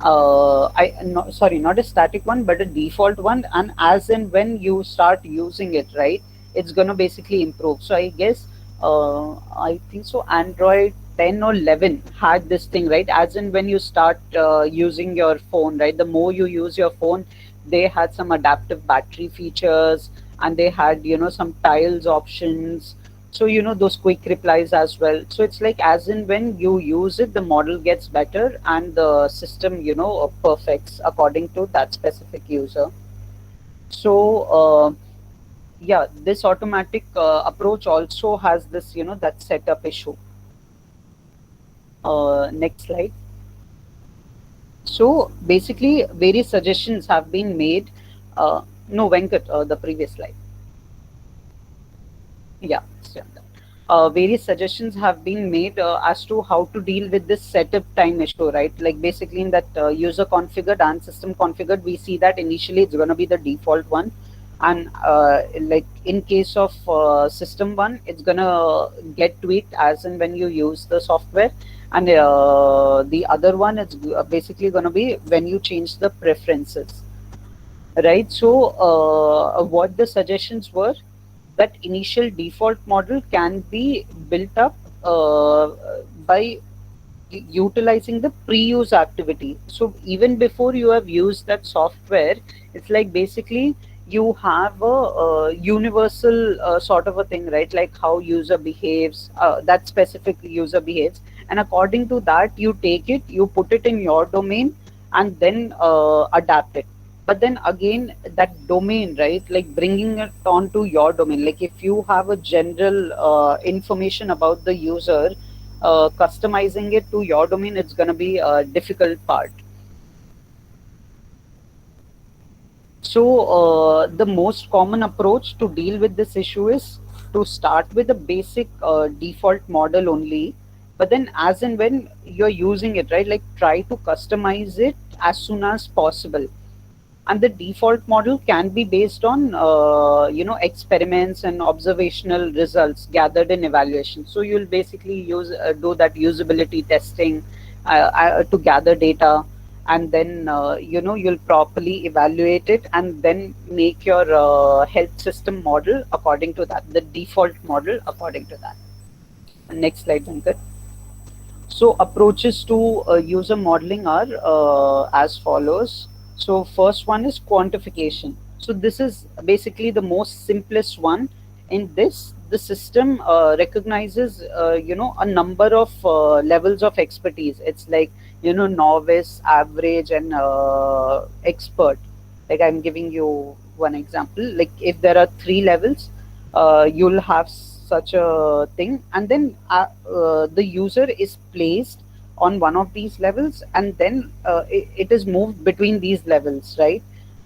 Not a static one, but a default one. And as and when you start using it, right, it's going to basically improve. So I guess, I think so, Android 10 or 11 had this thing, right? As in when you start using your phone, right, the more you use your phone, they had some adaptive battery features, and they had some tiles options. So those quick replies as well. So it's like as in when you use it, the model gets better, and the system perfects according to that specific user. So yeah, this automatic approach also has this that setup issue. Next slide. So basically, various suggestions have been made. No, Venkat, the previous slide. Yeah, various suggestions have been made as to how to deal with this setup time issue, right? Like basically in that user configured and system configured, we see that initially it's going to be the default one, and like in case of system one, it's going to get tweaked as and when you use the software, and the other one is basically going to be when you change the preferences, right? So what the suggestions were, that initial default model can be built up by utilizing the pre-use activity. So even before you have used that software, it's like basically you have a universal sort of a thing, right? Like how user behaves, that specific user behaves, and according to that you take it, you put it in your domain, and then adapt it. But then again, that domain, right, like bringing it onto your domain, like if you have a general information about the user, customizing it to your domain, it's going to be a difficult part. So the most common approach to deal with this issue is to start with a basic default model only, but then as and when you're using it, right, like try to customize it as soon as possible. And the default model can be based on experiments and observational results gathered in evaluation. So you'll basically do that usability testing to gather data, and then you'll properly evaluate it, and then make your health system model according to that, the default model according to that. Next slide, Venkat. So approaches to user modeling are as follows. So first one is quantification. So this is basically the most simplest one. In this, the system recognizes a number of levels of expertise. It's like novice, average, and expert. Like I'm giving you one example. Like if there are 3 levels, you'll have such a thing, and then the user is placed on one of these levels, and then it is moved between these levels, right,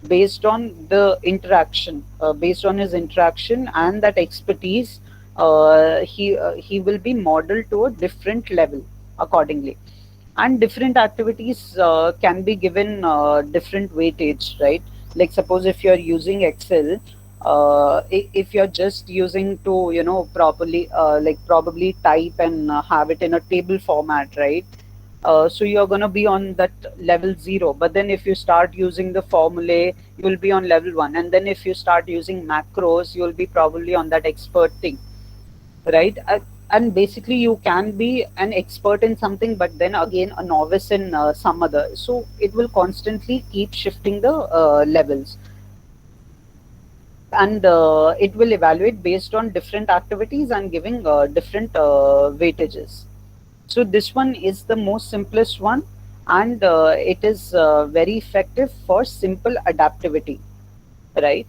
based on the interaction, based on his interaction and that expertise. He will be modeled to a different level accordingly, and different activities can be given different weightage, right? Like suppose if you're using Excel, if you're just using to properly like probably type and have it in a table format, right? So you're going to be on that level 0, but then if you start using the formulae, you will be on level 1, and then if you start using macros, you will be probably on that expert thing, right? And basically you can be an expert in something, but then again a novice in some other. So it will constantly keep shifting the levels, and it will evaluate based on different activities and giving different weightages. So this one is the most simplest one, and it is very effective for simple adaptivity, right?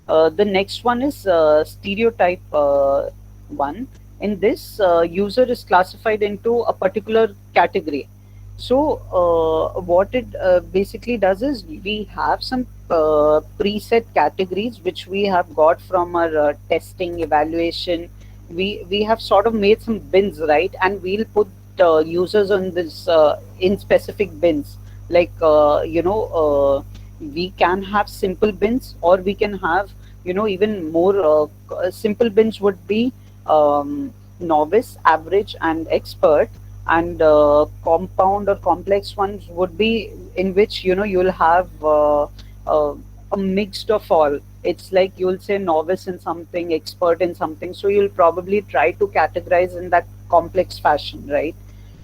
The next one is stereotype one. In this, user is classified into a particular category. So what it basically does is we have some preset categories which we have got from our testing evaluation. We have sort of made some bins, right, and we'll put users on this in specific bins, like we can have simple bins, or we can have even more simple bins would be novice, average, and expert, and compound or complex ones would be in which you'll have a mixed of all. It's like you'll say novice in something, expert in something, so you'll probably try to categorize in that complex fashion, right?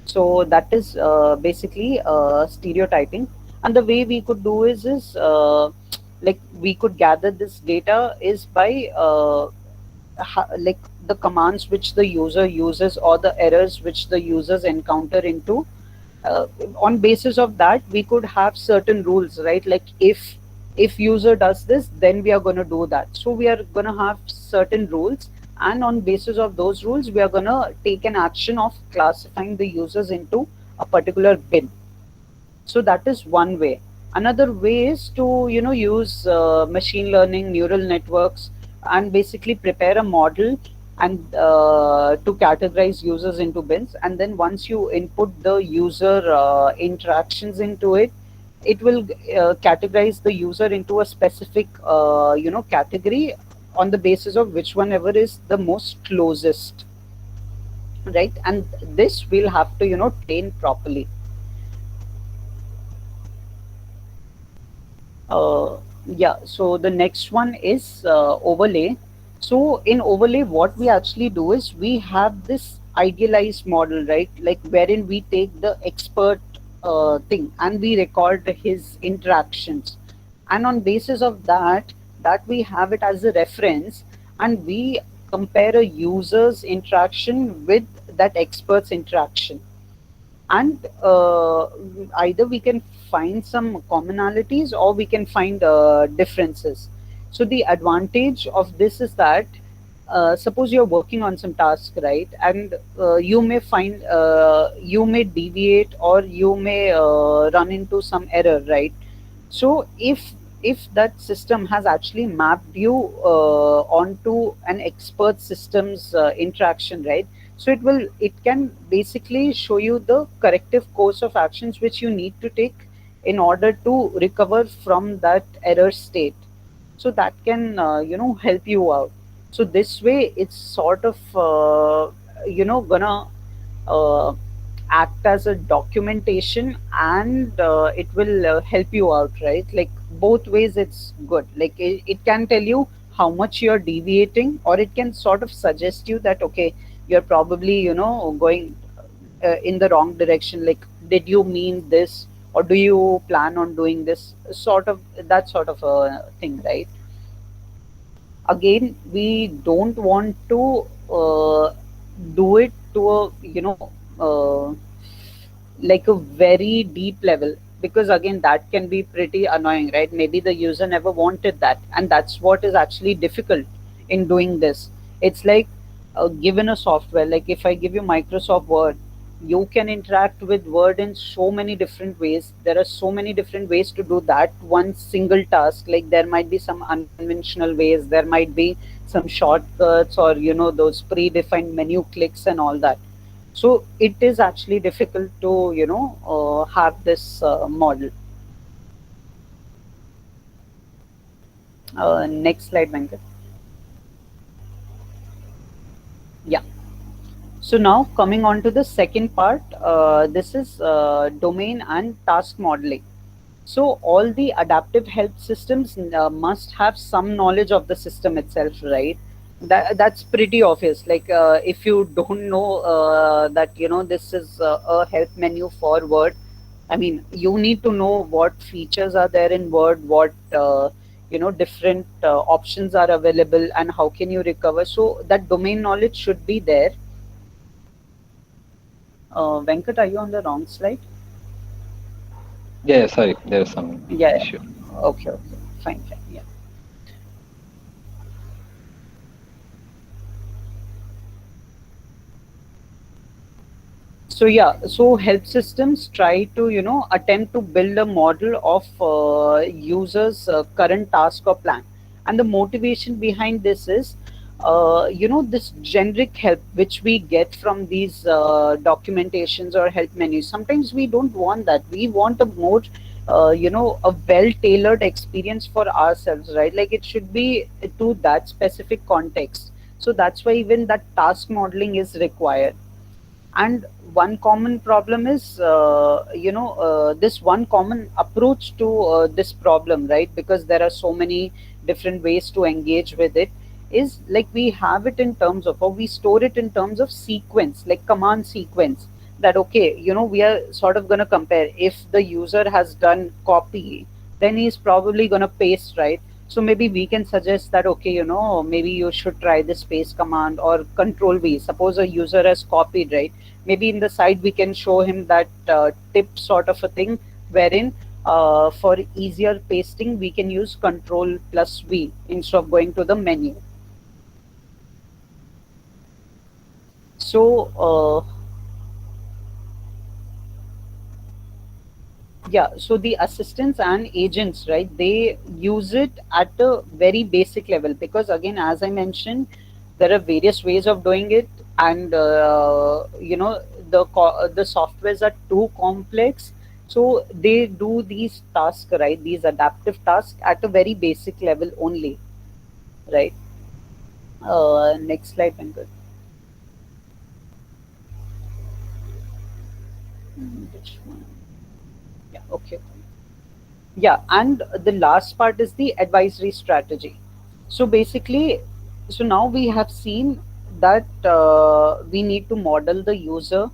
So that is basically stereotyping. And the way we could do is like we could gather this data is by like the commands which the user uses, or the errors which the users encounter into. On basis of that, we could have certain rules, right? Like if user does this, then we are going to do that. So we are going to have certain rules, and on basis of those rules, we are going to take an action of classifying the users into a particular bin. So that is one way. Another way is to use machine learning, neural networks, and basically prepare a model and to categorize users into bins. And then once you input the user interactions into it, it will categorize the user into a specific category on the basis of which one ever is the most closest, right? And this we'll have to train properly. Yeah, so the next one is overlay. So in overlay, what we actually do is we have this idealized model, right? Like wherein we take the expert thing and we record his interactions. And on basis of that we have it as a reference, and we compare a user's interaction with that expert's interaction. And either we can find some commonalities or we can find differences. So the advantage of this is that suppose you're working on some task, right? And you may find you may deviate, or you may run into some error, right? So if that system has actually mapped you onto an expert system's interaction, right? So it can basically show you the corrective course of actions which you need to take in order to recover from that error state. So that can help you out. So this way it's sort of gonna uh, act as a documentation, and it will help you out, right? Like both ways it's good. Like it can tell you how much you're deviating, or it can sort of suggest you that okay, you're probably going in the wrong direction. Like, did you mean this, or do you plan on doing this, sort of that sort of a thing, right? Again, we don't want to do it to a like a very deep level, because again that can be pretty annoying, right? Maybe the user never wanted that, and that's what is actually difficult in doing this. It's like given a software, like if I give you Microsoft Word, you can interact with Word in so many different ways. There are so many different ways to do that one single task. Like there might be some unconventional ways, there might be some shortcuts, or those predefined menu clicks and all that. So it is actually difficult to have this model. Next slide, Venkat. Yeah. So now coming on to the second part, this is domain and task modeling. So all the adaptive help systems must have some knowledge of the system itself, right? That's pretty obvious. Like if you don't know that this is a help menu for Word, I mean you need to know what features are there in Word, what different options are available, and how can you recover. So that domain knowledge should be there. Venkat, are you on the wrong slide? Yeah, sorry, there's some Yeah. issue. Okay. Fine. Yeah. So yeah, so help systems try to attempt to build a model of users current task or plan. And the motivation behind this is this generic help which we get from these documentations or help menus. Sometimes we don't want that. We want a more a well tailored experience for ourselves, right? Like it should be to that specific context. So that's why even that task modeling is required. And one common problem is this one common approach to this problem, right? Because there are so many different ways to engage with it, is like we have it in terms of, or we store it in terms of sequence, like command sequence. That okay, we are sort of going to compare. If the user has done copy, then he's probably going to paste, right? So maybe we can suggest that okay, maybe you should try this paste command or control V. Suppose a user has copied, right? Maybe in the side we can show him that tip sort of a thing, wherein for easier pasting we can use control plus V instead of going to the menu. So yeah, so the assistants and agents, right, they use it at a very basic level, because again, as I mentioned, There are various ways of doing it, and the softwares are too complex, so they do these tasks, right, these adaptive tasks at a very basic level only, right? Next slide, Venkat. Which one? Yeah, okay. Yeah, and the last part is the advisory strategy. So basically, so now we have seen that we need to model the user,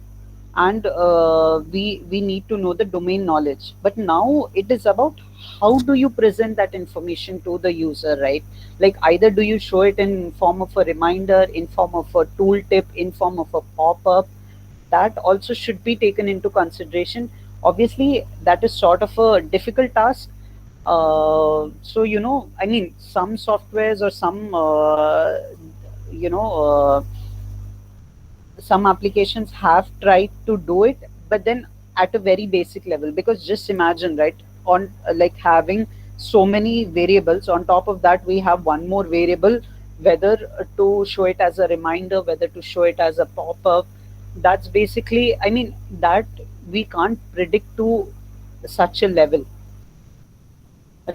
and we need to know the domain knowledge. But now it is about how do you present that information to the user, right? Like either do you show it in form of a reminder, in form of a tooltip, in form of a pop-up. That also should be taken into consideration. Obviously, that is sort of a difficult task. So I mean, some softwares or you know, uh, some applications have tried to do it, but then at a very basic level. Because just imagine, right, on like having so many variables, on top of that we have one more variable, whether to show it as a reminder, whether to show it as a pop-up. That's basically, I mean, that we can't predict to such a level,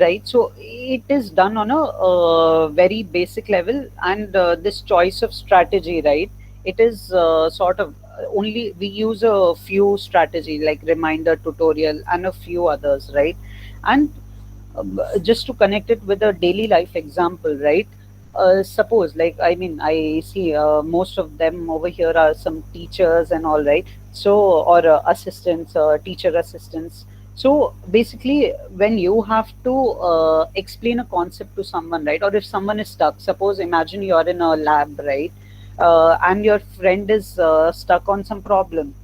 right? So it is done on a very basic level, and this choice of strategy, right, it is sort of only we use a few strategy like reminder, tutorial, and a few others, right? And just to connect it with a daily life example, right? Suppose, like, I mean, I see most of them over here are some teachers and all, right? So, or assistants, teacher assistants. So basically, when you have to explain a concept to someone, right? Or if someone is stuck, suppose imagine you're in a lab, right? And your friend is stuck on some problem.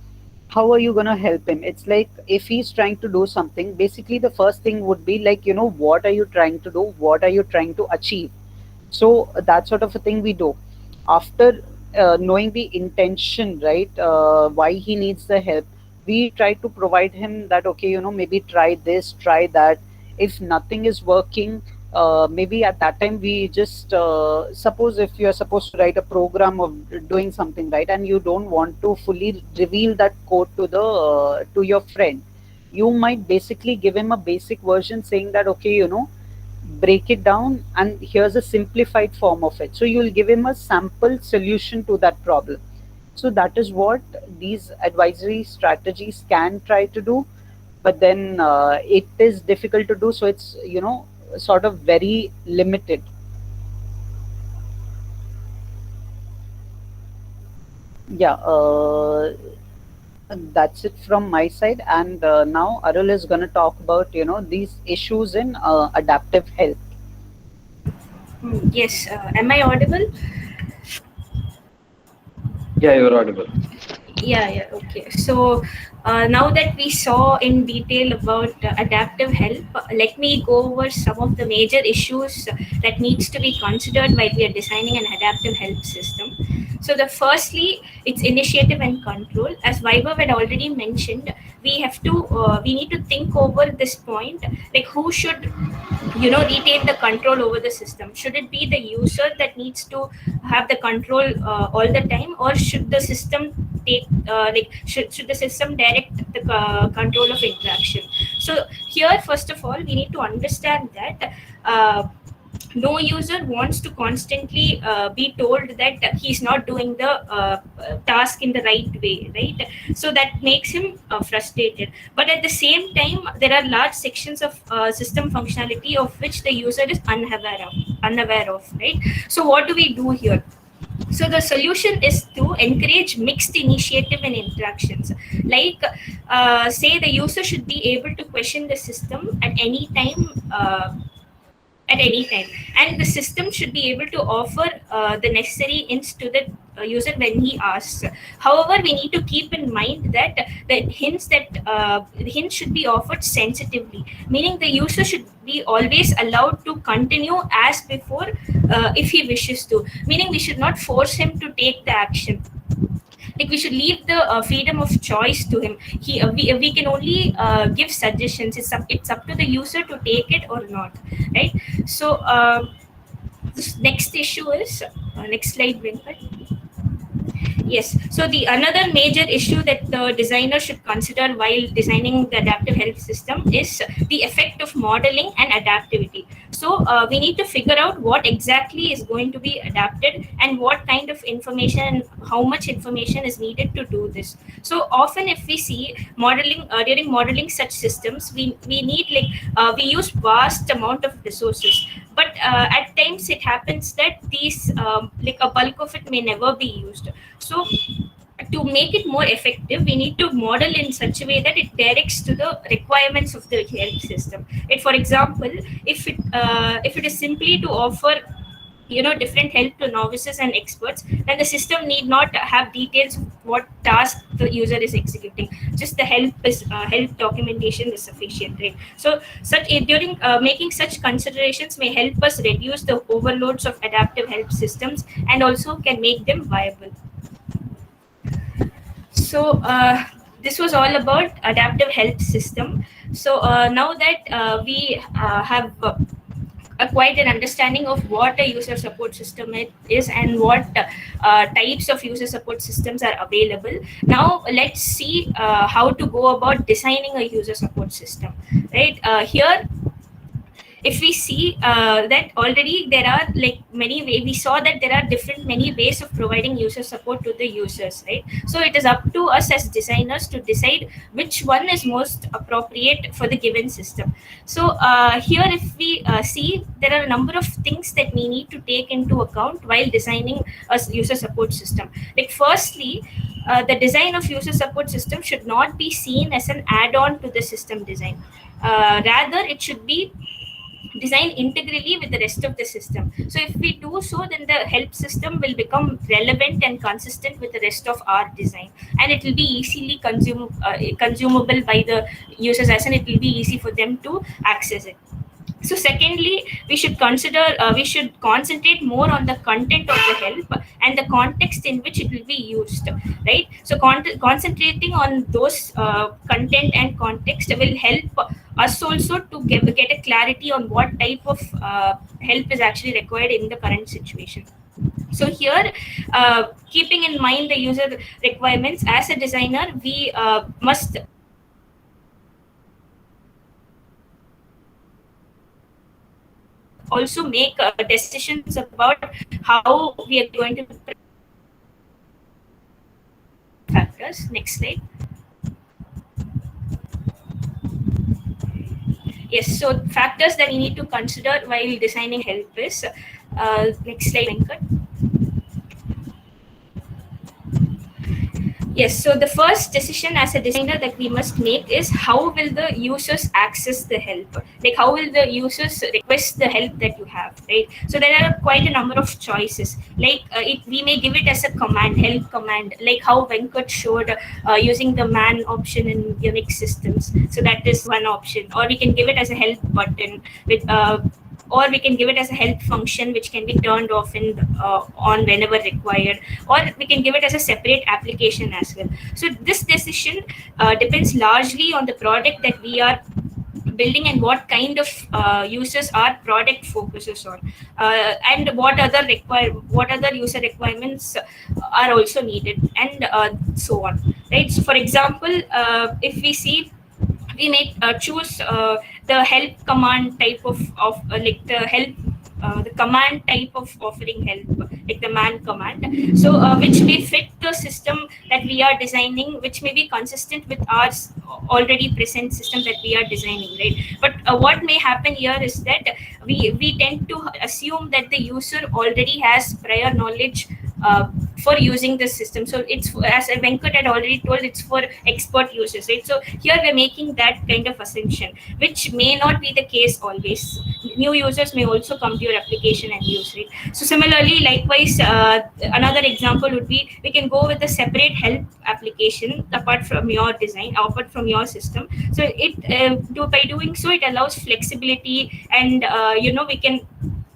How are you going to help him? It's like if he's trying to do something, basically the first thing would be like, what are you trying to do? What are you trying to achieve? So that sort of a thing we do. After knowing the intention, right, why he needs the help, we try to provide him that, okay, maybe try this, try that. If nothing is working, maybe at that time we just suppose if you're supposed to write a program of doing something, right, and you don't want to fully reveal that code to your friend, you might basically give him a basic version saying that, okay, break it down and here's a simplified form of it. So you'll give him a sample solution to that problem. So that is what these advisory strategies can try to do, but then it is difficult to do, so it's sort of very limited. Yeah, that's it from my side, and now Arul is going to talk about these issues in adaptive health. Yes, am I audible? Yeah, you're audible. Yeah, okay. So now that we saw in detail about adaptive help, let me go over some of the major issues that needs to be considered while we are designing an adaptive help system. So the firstly, it's initiative and control. As Vaibhav had already mentioned, we need to think over this point, like who should retain the control over the system. Should it be the user that needs to have the control all the time, or should the system take should the system direct the control of interaction? So here, first of all, we need to understand that no user wants to constantly be told that he's not doing the task in the right way, right? So that makes him frustrated. But at the same time, there are large sections of system functionality of which the user is unaware of, right? So what do we do here? So the solution is to encourage mixed initiative and interactions. Like, say the user should be able to question the system at any time. And the system should be able to offer the necessary hints to the user when he asks. However, we need to keep in mind that the hints should be offered sensitively, meaning the user should be always allowed to continue as before if he wishes to, meaning we should not force him to take the action. Like, we should leave the freedom of choice to him. We can only give suggestions. It's up to the user to take it or not, right? So This next issue is next slide, Venkat. Yes. So the another major issue that the designer should consider while designing the adaptive health system is the effect of modeling and adaptivity. So we need to figure out what exactly is going to be adapted and what kind of information and how much information is needed to do this. So often if we see modeling during modeling such systems, we need we use vast amount of resources, but at times it happens that these a bulk of it may never be used. So to make it more effective, we need to model in such a way that it directs to the requirements of the health system. For example, if it is simply to offer different help to novices and experts, then the system need not have details of what task the user is executing. Just the help documentation is sufficient, right? So such during making such considerations may help us reduce the overloads of adaptive health systems and also can make them viable. So this was all about adaptive health system. So now that we have quite an understanding of what a user support system is and what types of user support systems are available, now let's see how to go about designing a user support system, right? Here if we see that already there are many ways, we saw that there are many ways of providing user support to the users, right? So it is up to us as designers to decide which one is most appropriate for the given system. So here if we see, there are a number of things that we need to take into account while designing a user support system. Firstly, the design of user support system should not be seen as an add-on to the system design. Rather, it should be designed integrally with the rest of the system. So if we do so, then the help system will become relevant and consistent with the rest of our design, and it will be easily consumable by the users, as in it will be easy for them to access it. So secondly, we should concentrate more on the content of the help and the context in which it will be used, right? So concentrating on those content and context will help us also to get a clarity on what type of help is actually required in the current situation. So here, keeping in mind the user requirements, as a designer, we must also make decisions about how we are going to factors. Next slide. Yes, so factors that we need to consider while designing help is next slide, Venkat. Yes, so the first decision as a designer that we must make is how will the users access the help? How will the users request the help that you have, right? So there are quite a number of choices. We may give it as a command, help command, like how Venkat showed using the man option in Unix systems. So that is one option. Or we can give it as a help button with or we can give it as a help function which can be turned off and on whenever required, or we can give it as a separate application as well. So this decision depends largely on the product that we are building and what kind of users our product focuses on, and what other user requirements are also needed, and so on, right? So for example, if we see, we may choose the help command type of the command type of offering help, like the man command. So which may fit the system that we are designing, which may be consistent with our already present system that we are designing, right? But what may happen here is that we tend to assume that the user already has prior knowledge for using the system. So it's, as Venkat had already told, it's for expert users, right? So here we're making that kind of assumption, which may not be the case always. New users may also come to your application and use it. So similarly, likewise, another example would be, we can go with a separate help application apart from your design, apart from your system. So by doing so, it allows flexibility, and we can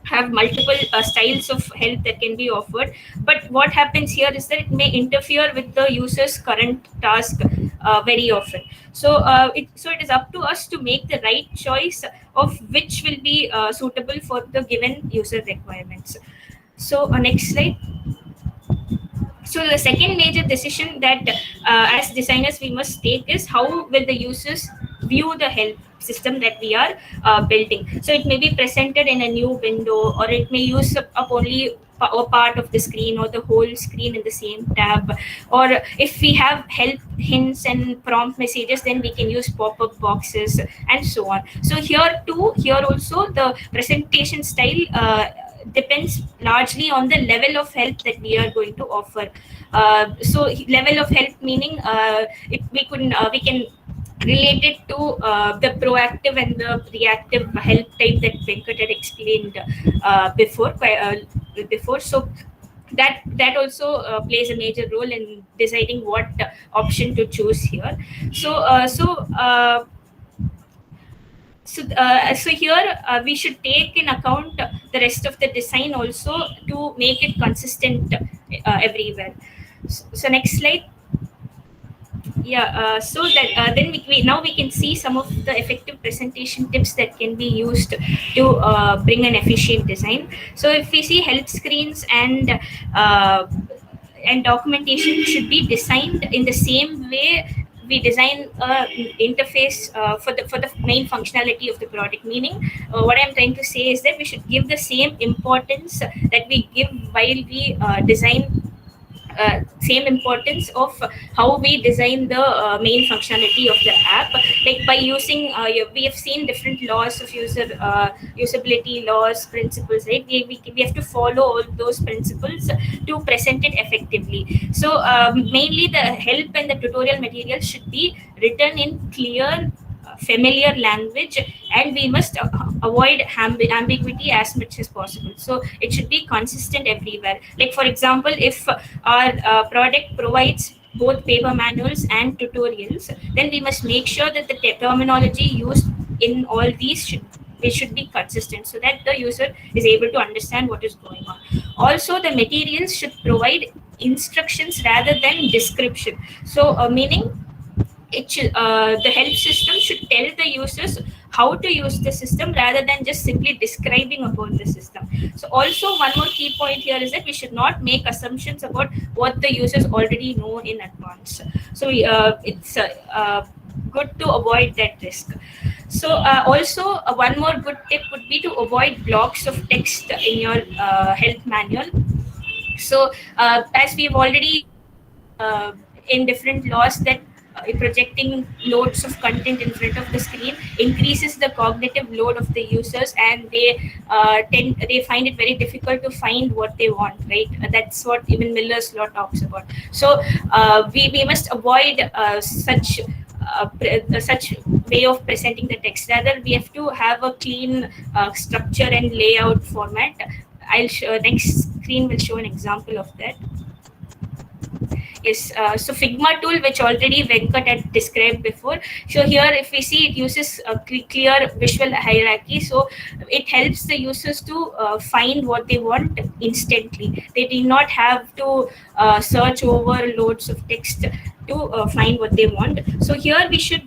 have multiple styles of help that can be offered. But what happens here is that it may interfere with the user's current task very often. So it is up to us to make the right choice of which will be suitable for the given user requirements. So next slide. So the second major decision that as designers we must take is how will the users view the help system that we are building. So it may be presented in a new window, or it may use up only a part of the screen or the whole screen in the same tab. Or if we have help hints and prompt messages, then we can use pop-up boxes and so on. So here also the presentation style depends largely on the level of help that we are going to offer. So level of help meaning we can relate it to the proactive and the reactive help type that Venkat had explained before. So that also plays a major role in deciding what option to choose here. So here we should take in account the rest of the design also to make it consistent everywhere. So next slide. So that then we can see some of the effective presentation tips that can be used to bring an efficient design. So if we see help screens and documentation should be designed in the same way we design interface for the main functionality of the product. Meaning, what I'm trying to say is that we should give the same importance that we give while we design. Same importance of how we design the main functionality of the app, like by using we have seen different laws of usability laws, principles, right? We have to follow all those principles to present it effectively. So mainly the help and the tutorial material should be written in clear familiar language, and we must avoid ambiguity as much as possible. So it should be consistent everywhere. Like for example, if our product provides both paper manuals and tutorials, then we must make sure that the terminology used in all these should be consistent, so that the user is able to understand what is going on. Also, the materials should provide instructions rather than description. So meaning the help system should tell the users how to use the system rather than just simply describing about the system. So also one more key point here is that we should not make assumptions about what the users already know in advance. So it's good to avoid that risk. So also one more good tip would be to avoid blocks of text in your help manual. So as we've already in different laws that projecting loads of content in front of the screen increases the cognitive load of the users, and they find it very difficult to find what they want, right? That's what even Miller's law talks about. So we must avoid such way of presenting the text. Rather, we have to have a clean structure and layout format. Next screen will show an example of that. Yes, so Figma tool, which already Venkat had described before. So here, if we see, it uses a clear visual hierarchy. So it helps the users to find what they want instantly. They do not have to search over loads of text to find what they want. So here we should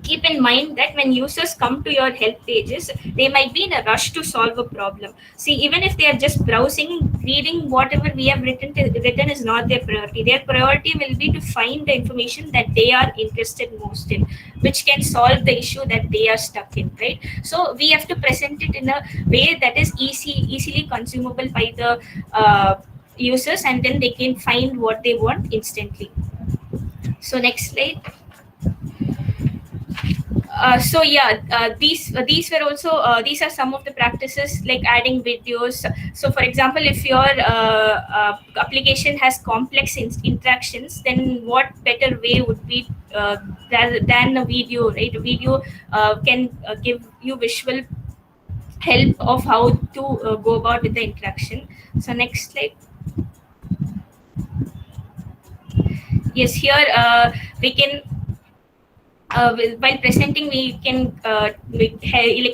keep in mind that when users come to your help pages, they might be in a rush to solve a problem. See, even if they are just browsing, reading whatever we have written is not their priority. Their priority will be to find the information that they are interested most in, which can solve the issue that they are stuck in, right? So we have to present it in a way that is easily consumable by the users, and then they can find what they want instantly. So next slide. These were also these are some of the practices, like adding videos. So for example, if your application has complex interactions, then what better way would be rather than a video, right? A video can give you visual help of how to go about with the interaction. So next slide. Yes, here we can while presenting, we can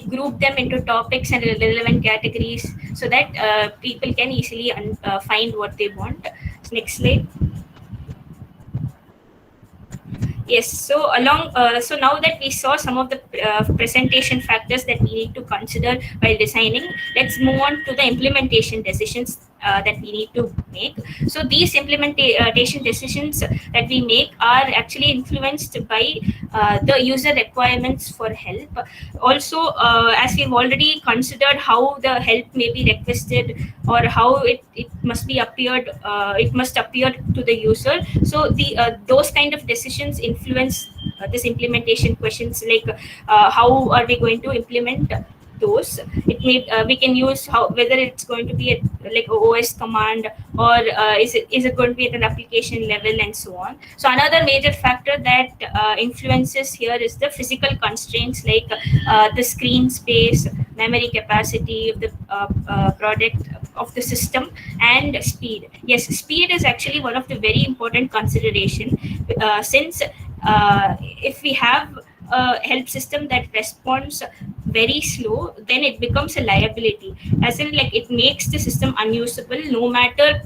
group them into topics and relevant categories, so that people can easily find what they want. Next slide. Yes, so so now that we saw some of the presentation factors that we need to consider while designing, let's move on to the implementation decisions that we need to make. So these implementation decisions that we make are actually influenced by the user requirements for help. Also, as we've already considered how the help may be requested or how it must be appeared, it must appear to the user. So the those kind of decisions influence this implementation questions, like how are we going to implement those. It may we can use how, whether it's going to be like a OS command, or is it going to be at an application level, and so on. So another major factor that influences here is the physical constraints, like the screen space, memory capacity of the product, of the system, and speed. Yes, speed is actually one of the very important consideration, since if we have a help system that responds very slow, then it becomes a liability, as in like it makes the system unusable no matter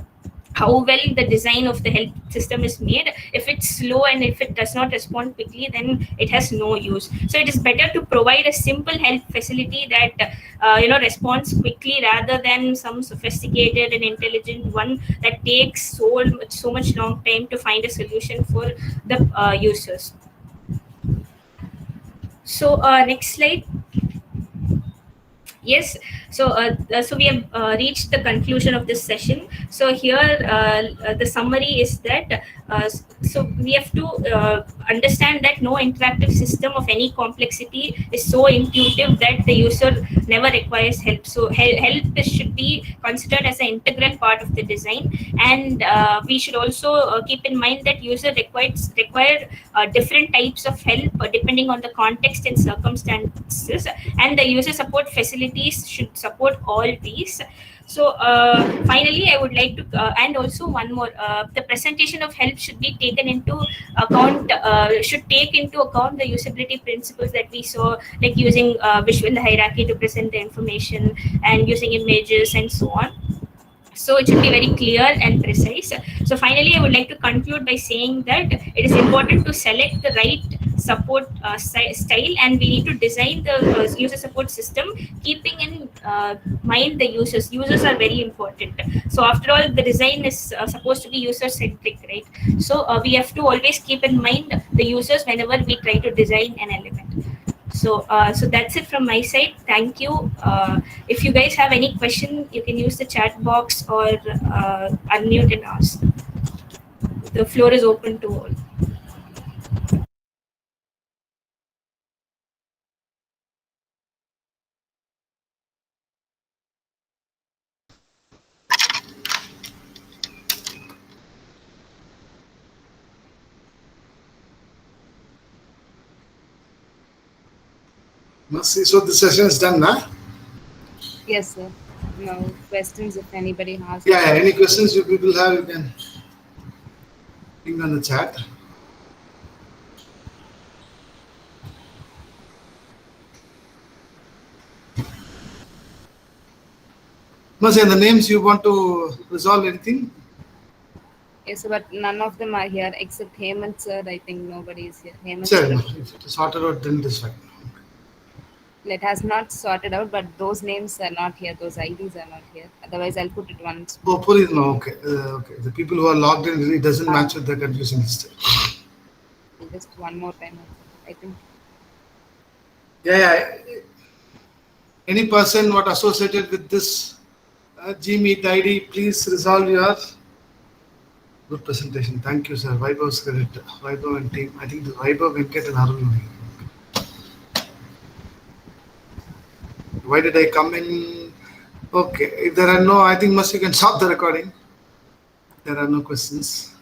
how well the design of the help system is made. If it's slow and if it does not respond quickly, then it has no use. So it is better to provide a simple help facility that responds quickly, rather than some sophisticated and intelligent one that takes so much long time to find a solution for the users. So next slide. Yes, so we have reached the conclusion of this session. So here the summary is that so we have to understand that no interactive system of any complexity is so intuitive that the user never requires help. So help should be considered as an integral part of the design, and we should also keep in mind that user require different types of help depending on the context and circumstances, and the user support facilities should support all these. So finally, I would like to, and also one more, the presentation of help should be taken into account, should take into account the usability principles that we saw, like using visual hierarchy to present the information and using images and so on. So it should be very clear and precise. So finally, I would like to conclude by saying that it is important to select the right support style, and we need to design the user support system keeping in mind the users. Users are very important. So after all, the design is supposed to be user centric, right? So we have to always keep in mind the users whenever we try to design an element. So that's it from my side. Thank you. If you guys have any question, you can use the chat box or unmute and ask. The floor is open to all. Mercy. So the session is done now? Yes, sir. No questions if anybody has. Yeah, any questions you people have, you can ping on the chat. Mercy, and the names you want to resolve anything? Yes, but none of them are here except Hemant sir. I think nobody is here. Hemant Sure, sir. if it is sorted out, then it is fine. It has not sorted out, but those names are not here. Those IDs are not here. Otherwise, I'll put it once. Oh, police, no, okay. Okay. The people who are logged in, it doesn't match with the confusing list. Just one more time, I think. Yeah. Any person not associated with this Gmeet ID, please resolve your good presentation. Thank you, sir. Vaibhav's credit. Vaibhav and team. I think the Vaibhav, Venkat and Arun. Why did I come in? Okay. If there are no, I think you can stop the recording. There are no questions.